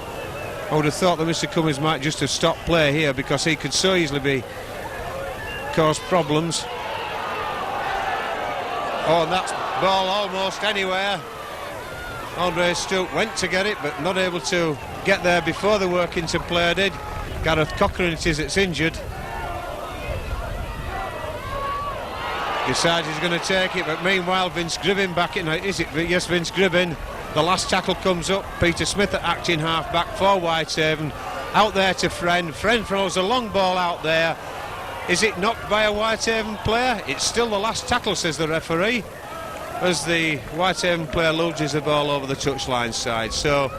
[SPEAKER 1] I would have thought that Mr. Cummins might just have stopped play here because he could so easily cause problems. Oh, and that's ball almost anywhere. Andre Stewart went to get it but not able to get there before the Workington player did. Gareth Cochrane it is that's injured. Decides he's going to take it, but meanwhile Vince Gribbin back in. Is it? Yes, Vince Gribbin. The last tackle comes up. Peter Smith at acting half-back for Whitehaven. Out there to Friend. Friend throws a long ball out there. Is it knocked by a Whitehaven player? It's still the last tackle, says the referee, as the Whitehaven player lunges the ball over the touchline side. So,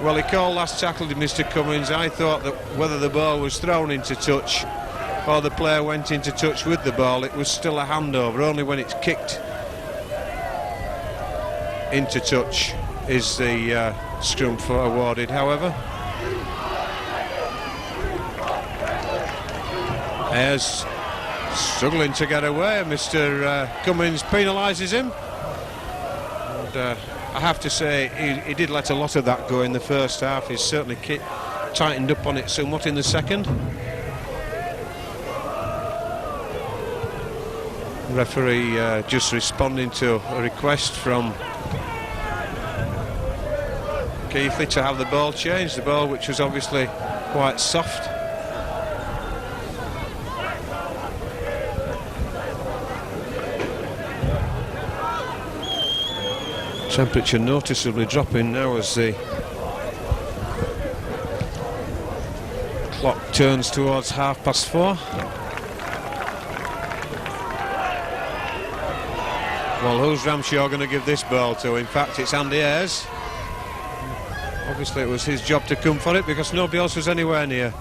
[SPEAKER 1] well, he called last tackle to Mr. Cummins. I thought that whether the ball was thrown into touch or the player went into touch with the ball, it was still a handover. Only when it's kicked into touch is the scrum foot awarded. However, Ayres struggling to get away. Mr. Cummins penalises him, and I have to say he did let a lot of that go in the first half. He's certainly tightened up on it somewhat in the second. Referee just responding to a request from Keighley to have the ball changed, the ball which was obviously quite soft. Temperature noticeably dropping now as the clock turns towards 4:30. Well, who's Ramshaw going to give this ball to? In fact, it's Andy Ayres. Obviously, it was his job to come for it because nobody else was anywhere near.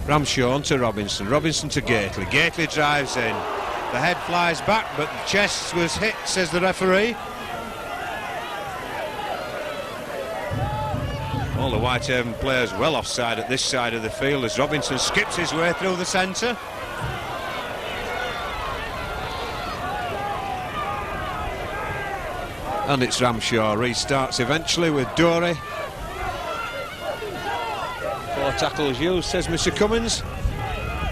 [SPEAKER 1] Ramshaw on to Robinson. Robinson to Gately. Gately drives in. The head flies back, but the chest was hit, says the referee. All the Whitehaven players well offside at this side of the field as Robinson skips his way through the centre. And it's Ramshaw. Restarts eventually with Dorey. 4 tackles used, says Mr. Cummins,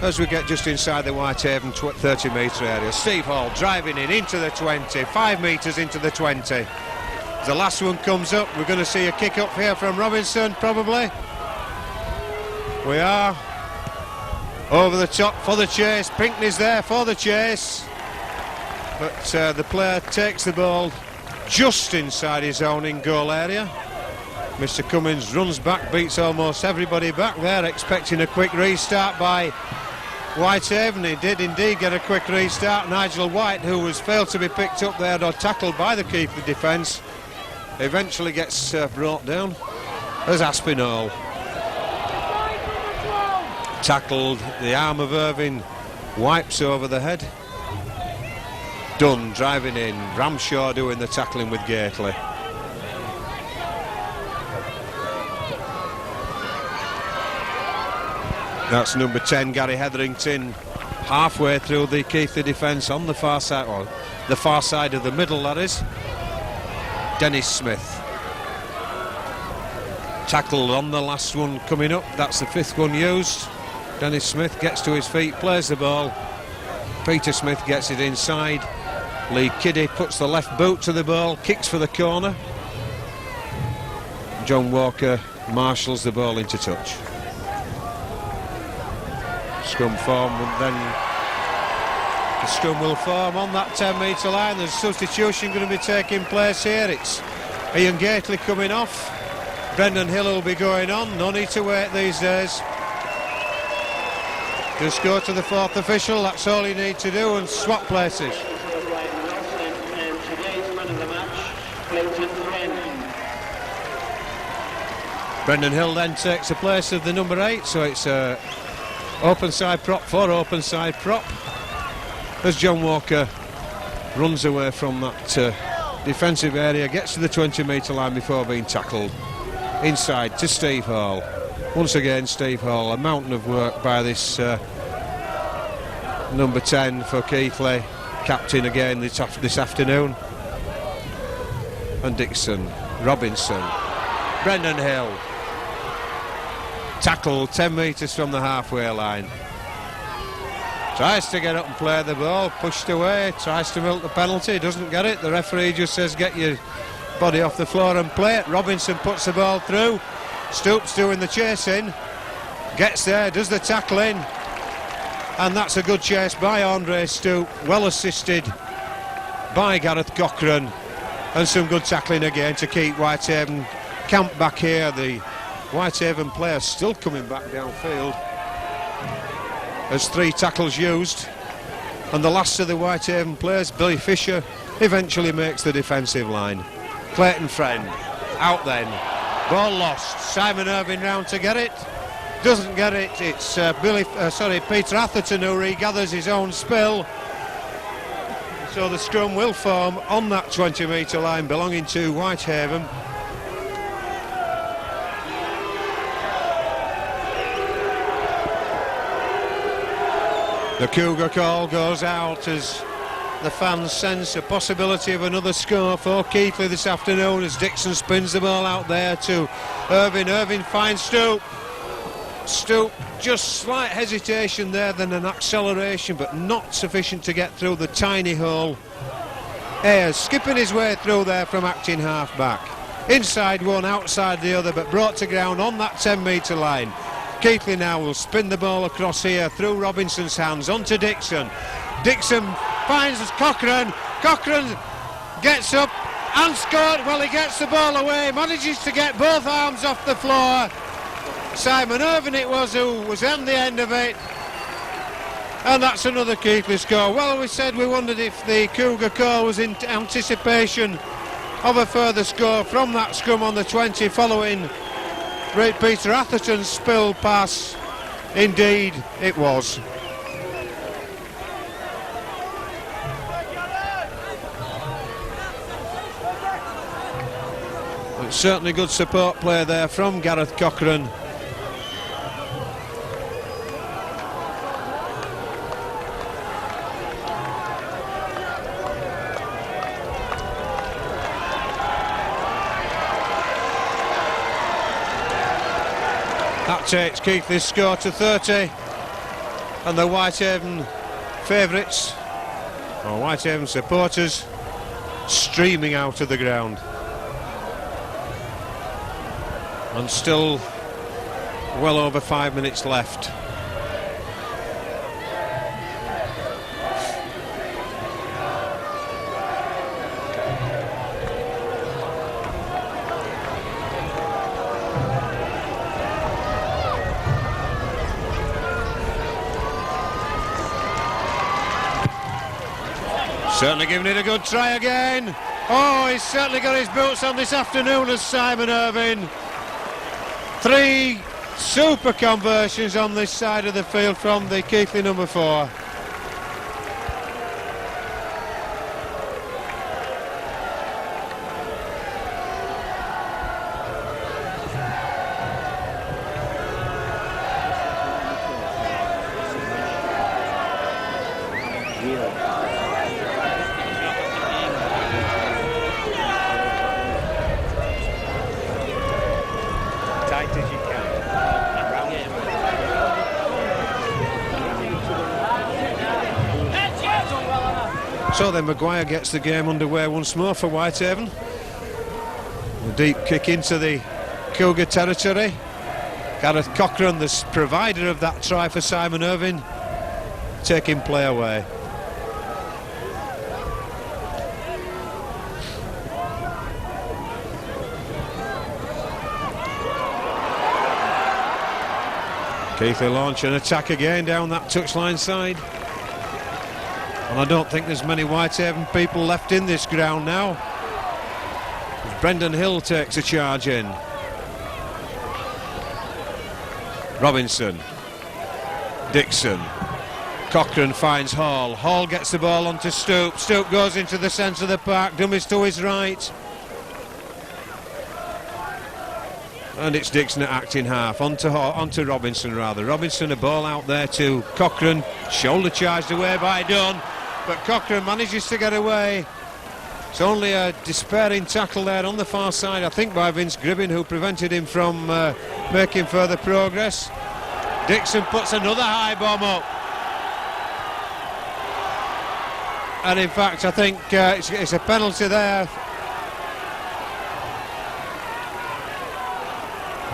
[SPEAKER 1] as we get just inside the Whitehaven 30-metre area. Steve Hall driving in into the 20, 5 metres into the 20. The last one comes up. We're going to see a kick up here from Robinson, probably. We are. Over the top for the chase. Pinkney's there for the chase. But the player takes the ball just inside his own in-goal area. Mr. Cummins runs back, beats almost everybody back there, expecting a quick restart by Whitehaven. He did indeed get a quick restart. Nigel White, who was failed to be picked up there or tackled by the Keighley defence, eventually gets brought down as Aspinall tackled. The arm of Irving wipes over the head. Dunn driving in. Ramshaw doing the tackling with Gately. That's number 10, Gary Hetherington, halfway through the Keighley defence on the far side, or the far side of the middle, that is. Dennis Smith. Tackled on the last one coming up. That's the 5th one used. Dennis Smith gets to his feet, plays the ball. Peter Smith gets it inside. Lee Kiddie puts the left boot to the ball, kicks for the corner. John Walker marshals the ball into touch. Scrum form, and then the scrum will form on that 10-metre line. There's a substitution going to be taking place here. It's Ian Gately coming off. Brendan Hill will be going on. No need to wait these days. Just go to the 4th official, that's all you need to do, and swap places. Brendan Hill then takes the place of the number 8, so it's open side prop for open side prop as John Walker runs away from that defensive area, gets to the 20-metre line before being tackled. Inside to Steve Hall. Once again, Steve Hall, a mountain of work by this number 10 for Keighley, captain again this afternoon. And Dixon, Robinson, Brendan Hill, tackled 10 metres from the halfway line. Tries to get up and play the ball, pushed away, tries to milk the penalty, doesn't get it. The referee just says get your body off the floor and play it. Robinson puts the ball through. Stoops doing the chasing, gets there, does the tackling, and that's a good chase by Andre Stoop, well assisted by Gareth Cochran, and some good tackling again to keep Whitehaven camped back here. The Whitehaven players still coming back downfield as 3 tackles used, and the last of the Whitehaven players, Billy Fisher, eventually makes the defensive line. Clayton Friend out then, ball lost. Simon Irving round to get it, doesn't get it. It's Peter Atherton who regathers his own spill, so the scrum will form on that 20-metre line belonging to Whitehaven. The Cougar call goes out as the fans sense a possibility of another score for Keighley this afternoon as Dixon spins the ball out there to Irving. Irving finds Stoop. Stoop, just slight hesitation there, then an acceleration, but not sufficient to get through the tiny hole. Ayres skipping his way through there from acting half-back. Inside one, outside the other, but brought to ground on that 10-metre line. Keighley now will spin the ball across here through Robinson's hands onto Dixon. Dixon finds Cochran. Cochran gets up and scored. Well, he gets the ball away, manages to get both arms off the floor. Simon Irving it was who was on the end of it, and that's another Keighley score. Well, we said we wondered if the Cougar call was in anticipation of a further score from that scrum on the 20 following Peter Atherton's spill pass. Indeed it was. It's certainly good support play there from Gareth Cochran. That takes Keighley's score to 30, and the Whitehaven favourites, or Whitehaven supporters, streaming out of the ground. And still well over 5 minutes left. Certainly giving it a good try again. Oh, he's certainly got his boots on this afternoon as Simon Irving. 3 super conversions on this side of the field from the Keighley number 4. So then Maguire gets the game underway once more for Whitehaven. A deep kick into the Cougar territory. Gareth Cochran, the provider of that try for Simon Irving, taking play away. Keighley launch an attack again down that touchline side. And I don't think there's many Whitehaven people left in this ground now. Brendan Hill takes a charge in. Robinson, Dixon, Cochrane finds Hall. Hall gets the ball onto Stoop. Stoop goes into the centre of the park. Dummies to his right. And it's Dixon at acting half. Onto Robinson rather. Robinson, a ball out there to Cochrane. Shoulder charged away by Dunn. But Cochrane manages to get away. It's only a despairing tackle there on the far side, I think, by Vince Gribbin, who prevented him from making further progress. Dixon puts another high bomb up. And in fact, I think it's a penalty there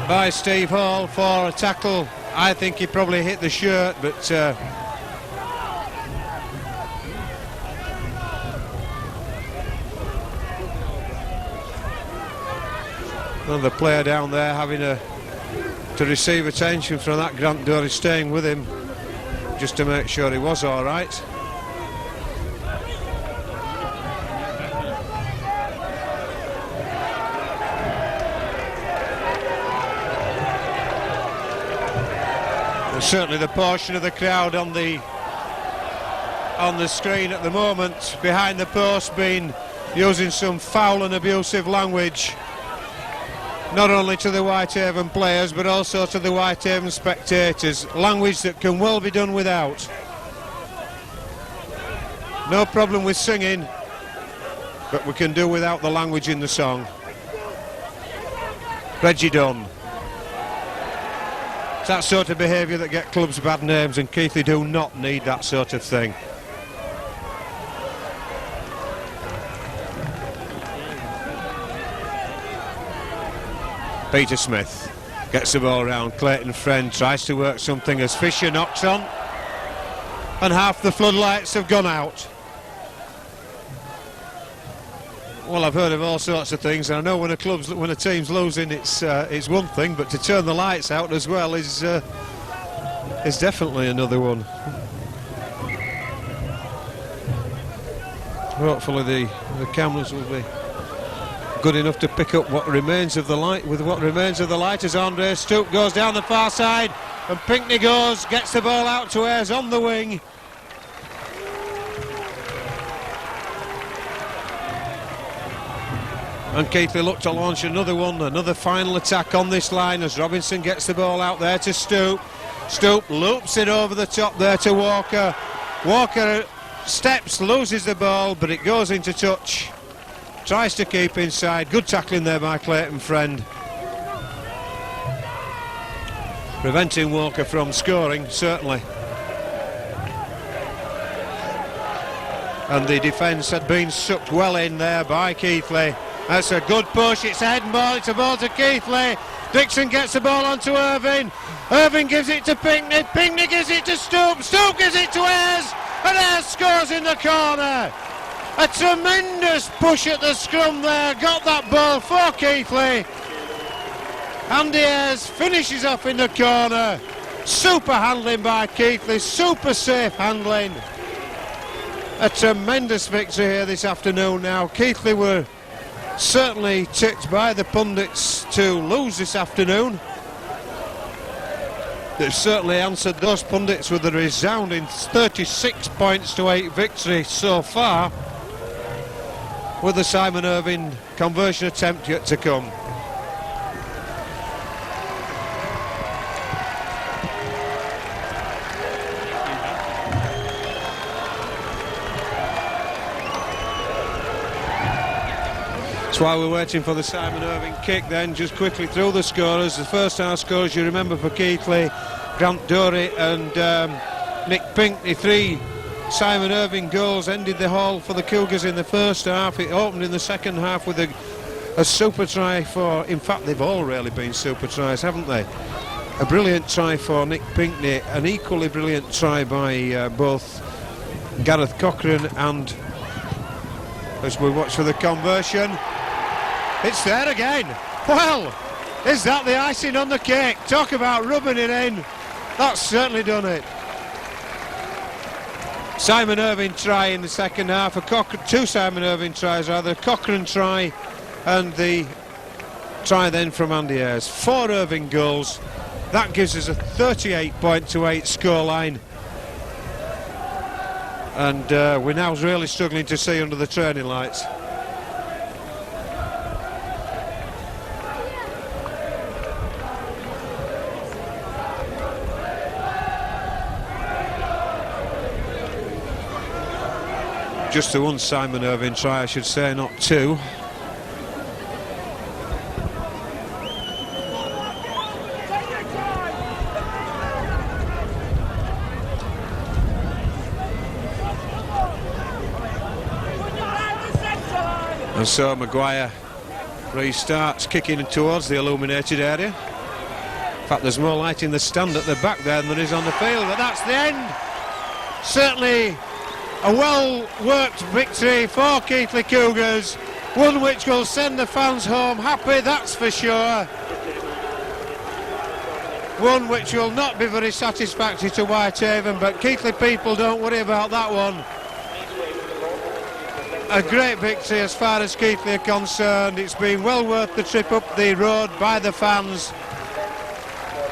[SPEAKER 1] by Steve Hall for a tackle. I think he probably hit the shirt, but another player down there having to receive attention from that. Grant Dory staying with him just to make sure he was all right. Certainly the portion of the crowd on the screen at the moment behind the post been using some foul and abusive language, not only to the Whitehaven players but also to the Whitehaven spectators, language that can well be done without. No problem with singing, but we can do without the language in the song. Reggie Dunn. It's that sort of behaviour that get clubs bad names, and Keighley do not need that sort of thing. Peter Smith gets the ball around. Clayton Friend tries to work something as Fisher knocks on, and half the floodlights have gone out. Well, I've heard of all sorts of things, and I know when a team's losing, it's one thing, but to turn the lights out as well is definitely another one. Hopefully the cameras will be good enough to pick up what remains of the light. With what remains of the light, as Andre Stoop goes down the far side, and Pinkney gets the ball out to Ayres on the wing. And Keighley look to launch another final attack on this line as Robinson gets the ball out there to Stoop. Stoop loops it over the top there to Walker. Walker steps, loses the ball, but it goes into touch. Tries to keep inside. Good tackling there by Clayton Friend, preventing Walker from scoring, certainly. And the defence had been sucked well in there by Keighley. That's a good push. It's a head ball. It's a ball to Keighley. Dixon gets the ball onto Irving. Irving gives it to Pinkney. Pinkney gives it to Stoop. Stoop gives it to Ayres. And Ayres scores in the corner. A tremendous push at the scrum there. Got that ball for Keighley. Andy Ayres finishes off in the corner. Super handling by Keighley. Super safe handling. A tremendous victory here this afternoon now. Keighley were certainly tipped by the pundits to lose this afternoon. They've certainly answered those pundits with a resounding 36 points to 8 victory so far, with the Simon Irving conversion attempt yet to come. That's why we're waiting for the Simon Irving kick then. Just quickly through the scorers. The first half scores, you remember, for Keighley, Grant Dory and Nick Pinkney. 3 Simon Irving goals ended the haul for the Cougars in the first half. It opened in the second half with a super try for, in fact they've all really been super tries, haven't they? A brilliant try for Nick Pinkney, an equally brilliant try by both Gareth Cochrane, and as we watch for the conversion, it's there again. Well, is that the icing on the cake? Talk about rubbing it in. That's certainly done it. Simon Irving try in the second half. Two Simon Irving tries rather. Cochrane try and the try then from Andy Ayres. 4 Irving goals. That gives us a 38.28 scoreline. And we're now really struggling to see under the training lights. Just the one Simon Irving try, I should say, not two. And so Maguire restarts kicking towards the illuminated area. In fact, there's more light in the stand at the back there than there is on the field, but that's the end. Certainly a well-worked victory for Keighley Cougars, one which will send the fans home happy, that's for sure. One which will not be very satisfactory to Whitehaven, but Keighley people, don't worry about that one. A great victory as far as Keighley are concerned. It's been well worth the trip up the road by the fans,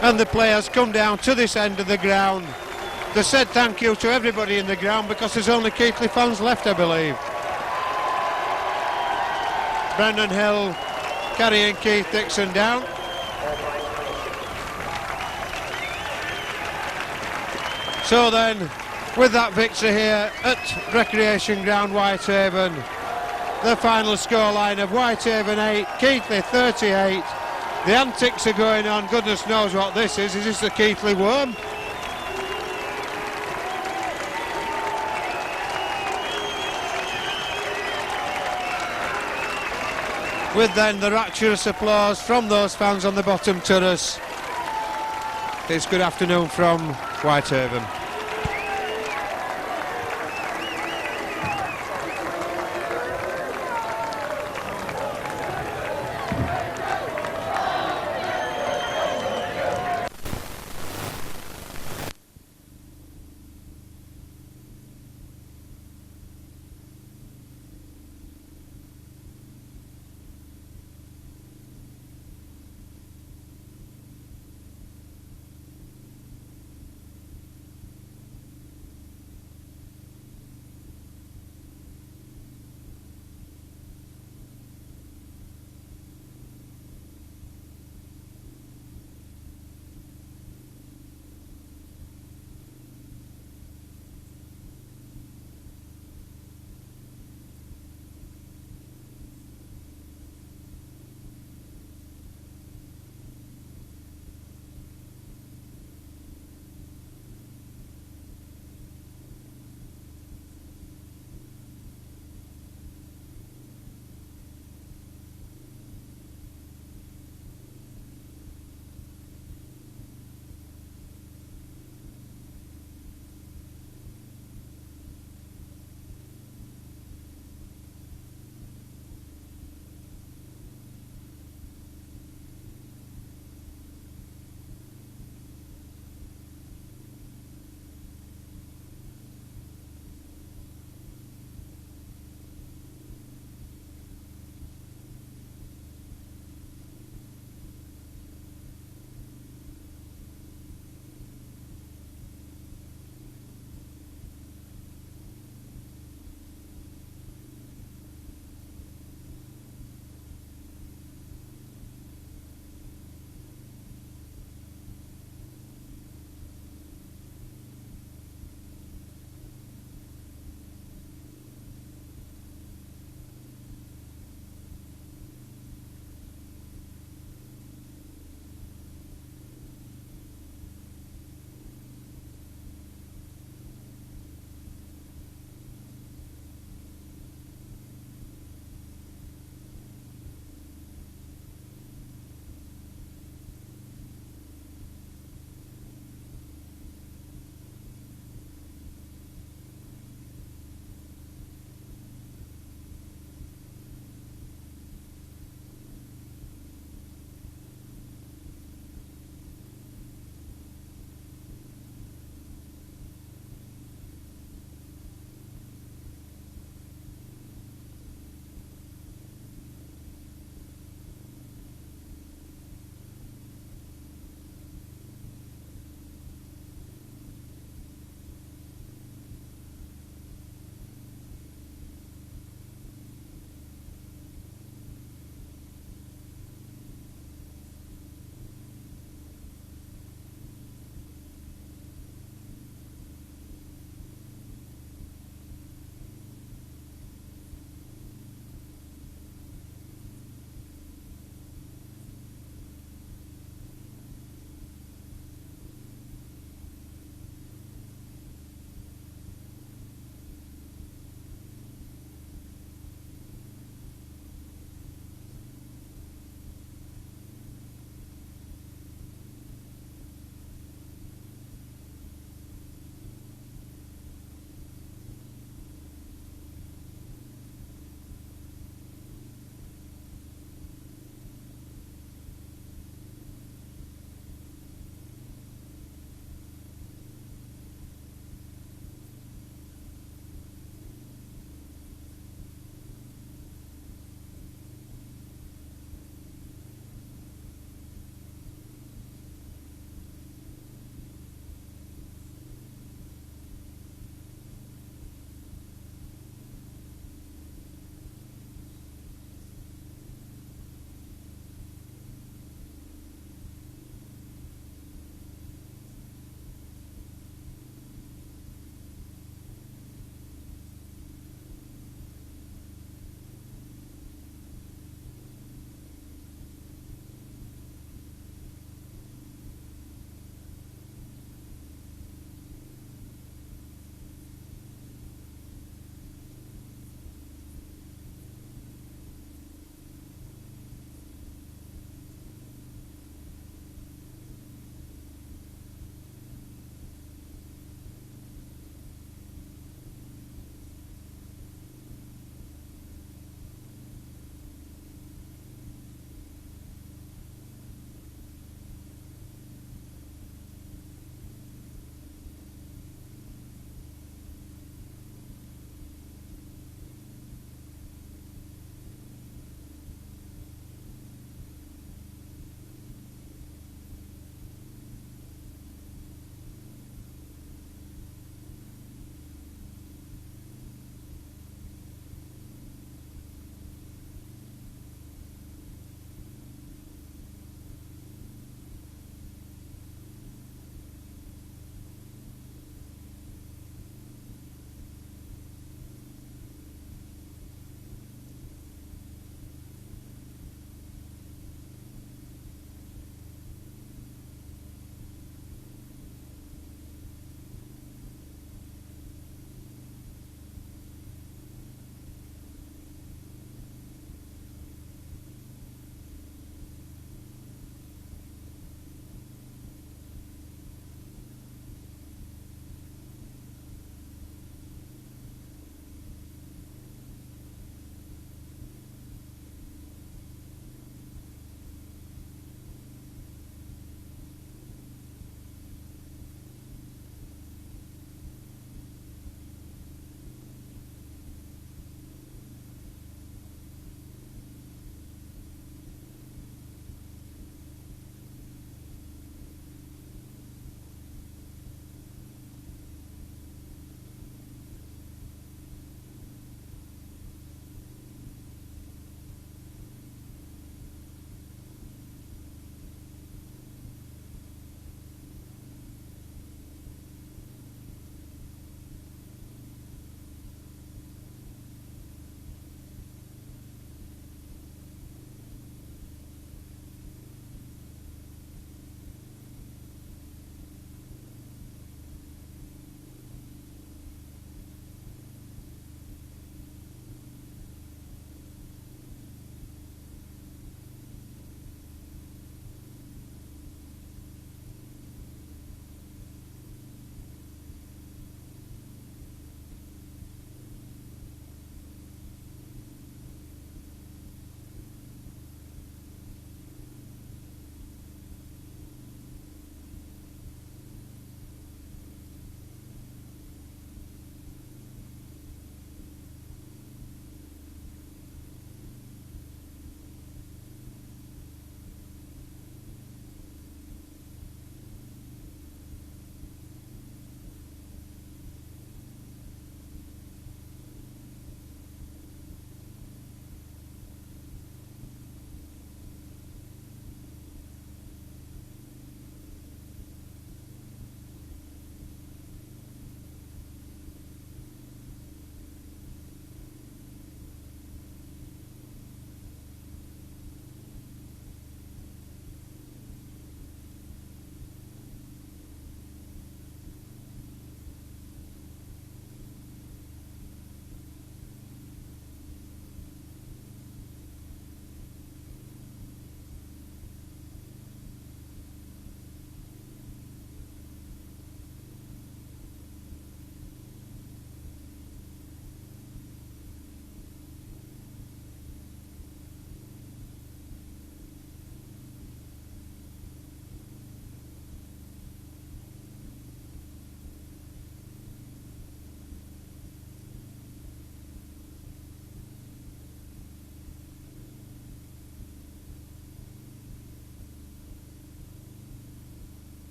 [SPEAKER 1] and the players come down to this end of the ground. They said thank you to everybody in the ground because there's only Keighley fans left, I believe. Brendan Hill carrying Keith Dixon down. So then, with that victory here at Recreation Ground Whitehaven, the final scoreline of Whitehaven 8, Keighley 38. The antics are going on, goodness knows what this is. Is this the Keighley worm? With then the rapturous applause from those fans on the bottom terrace. It's good afternoon from Whitehaven.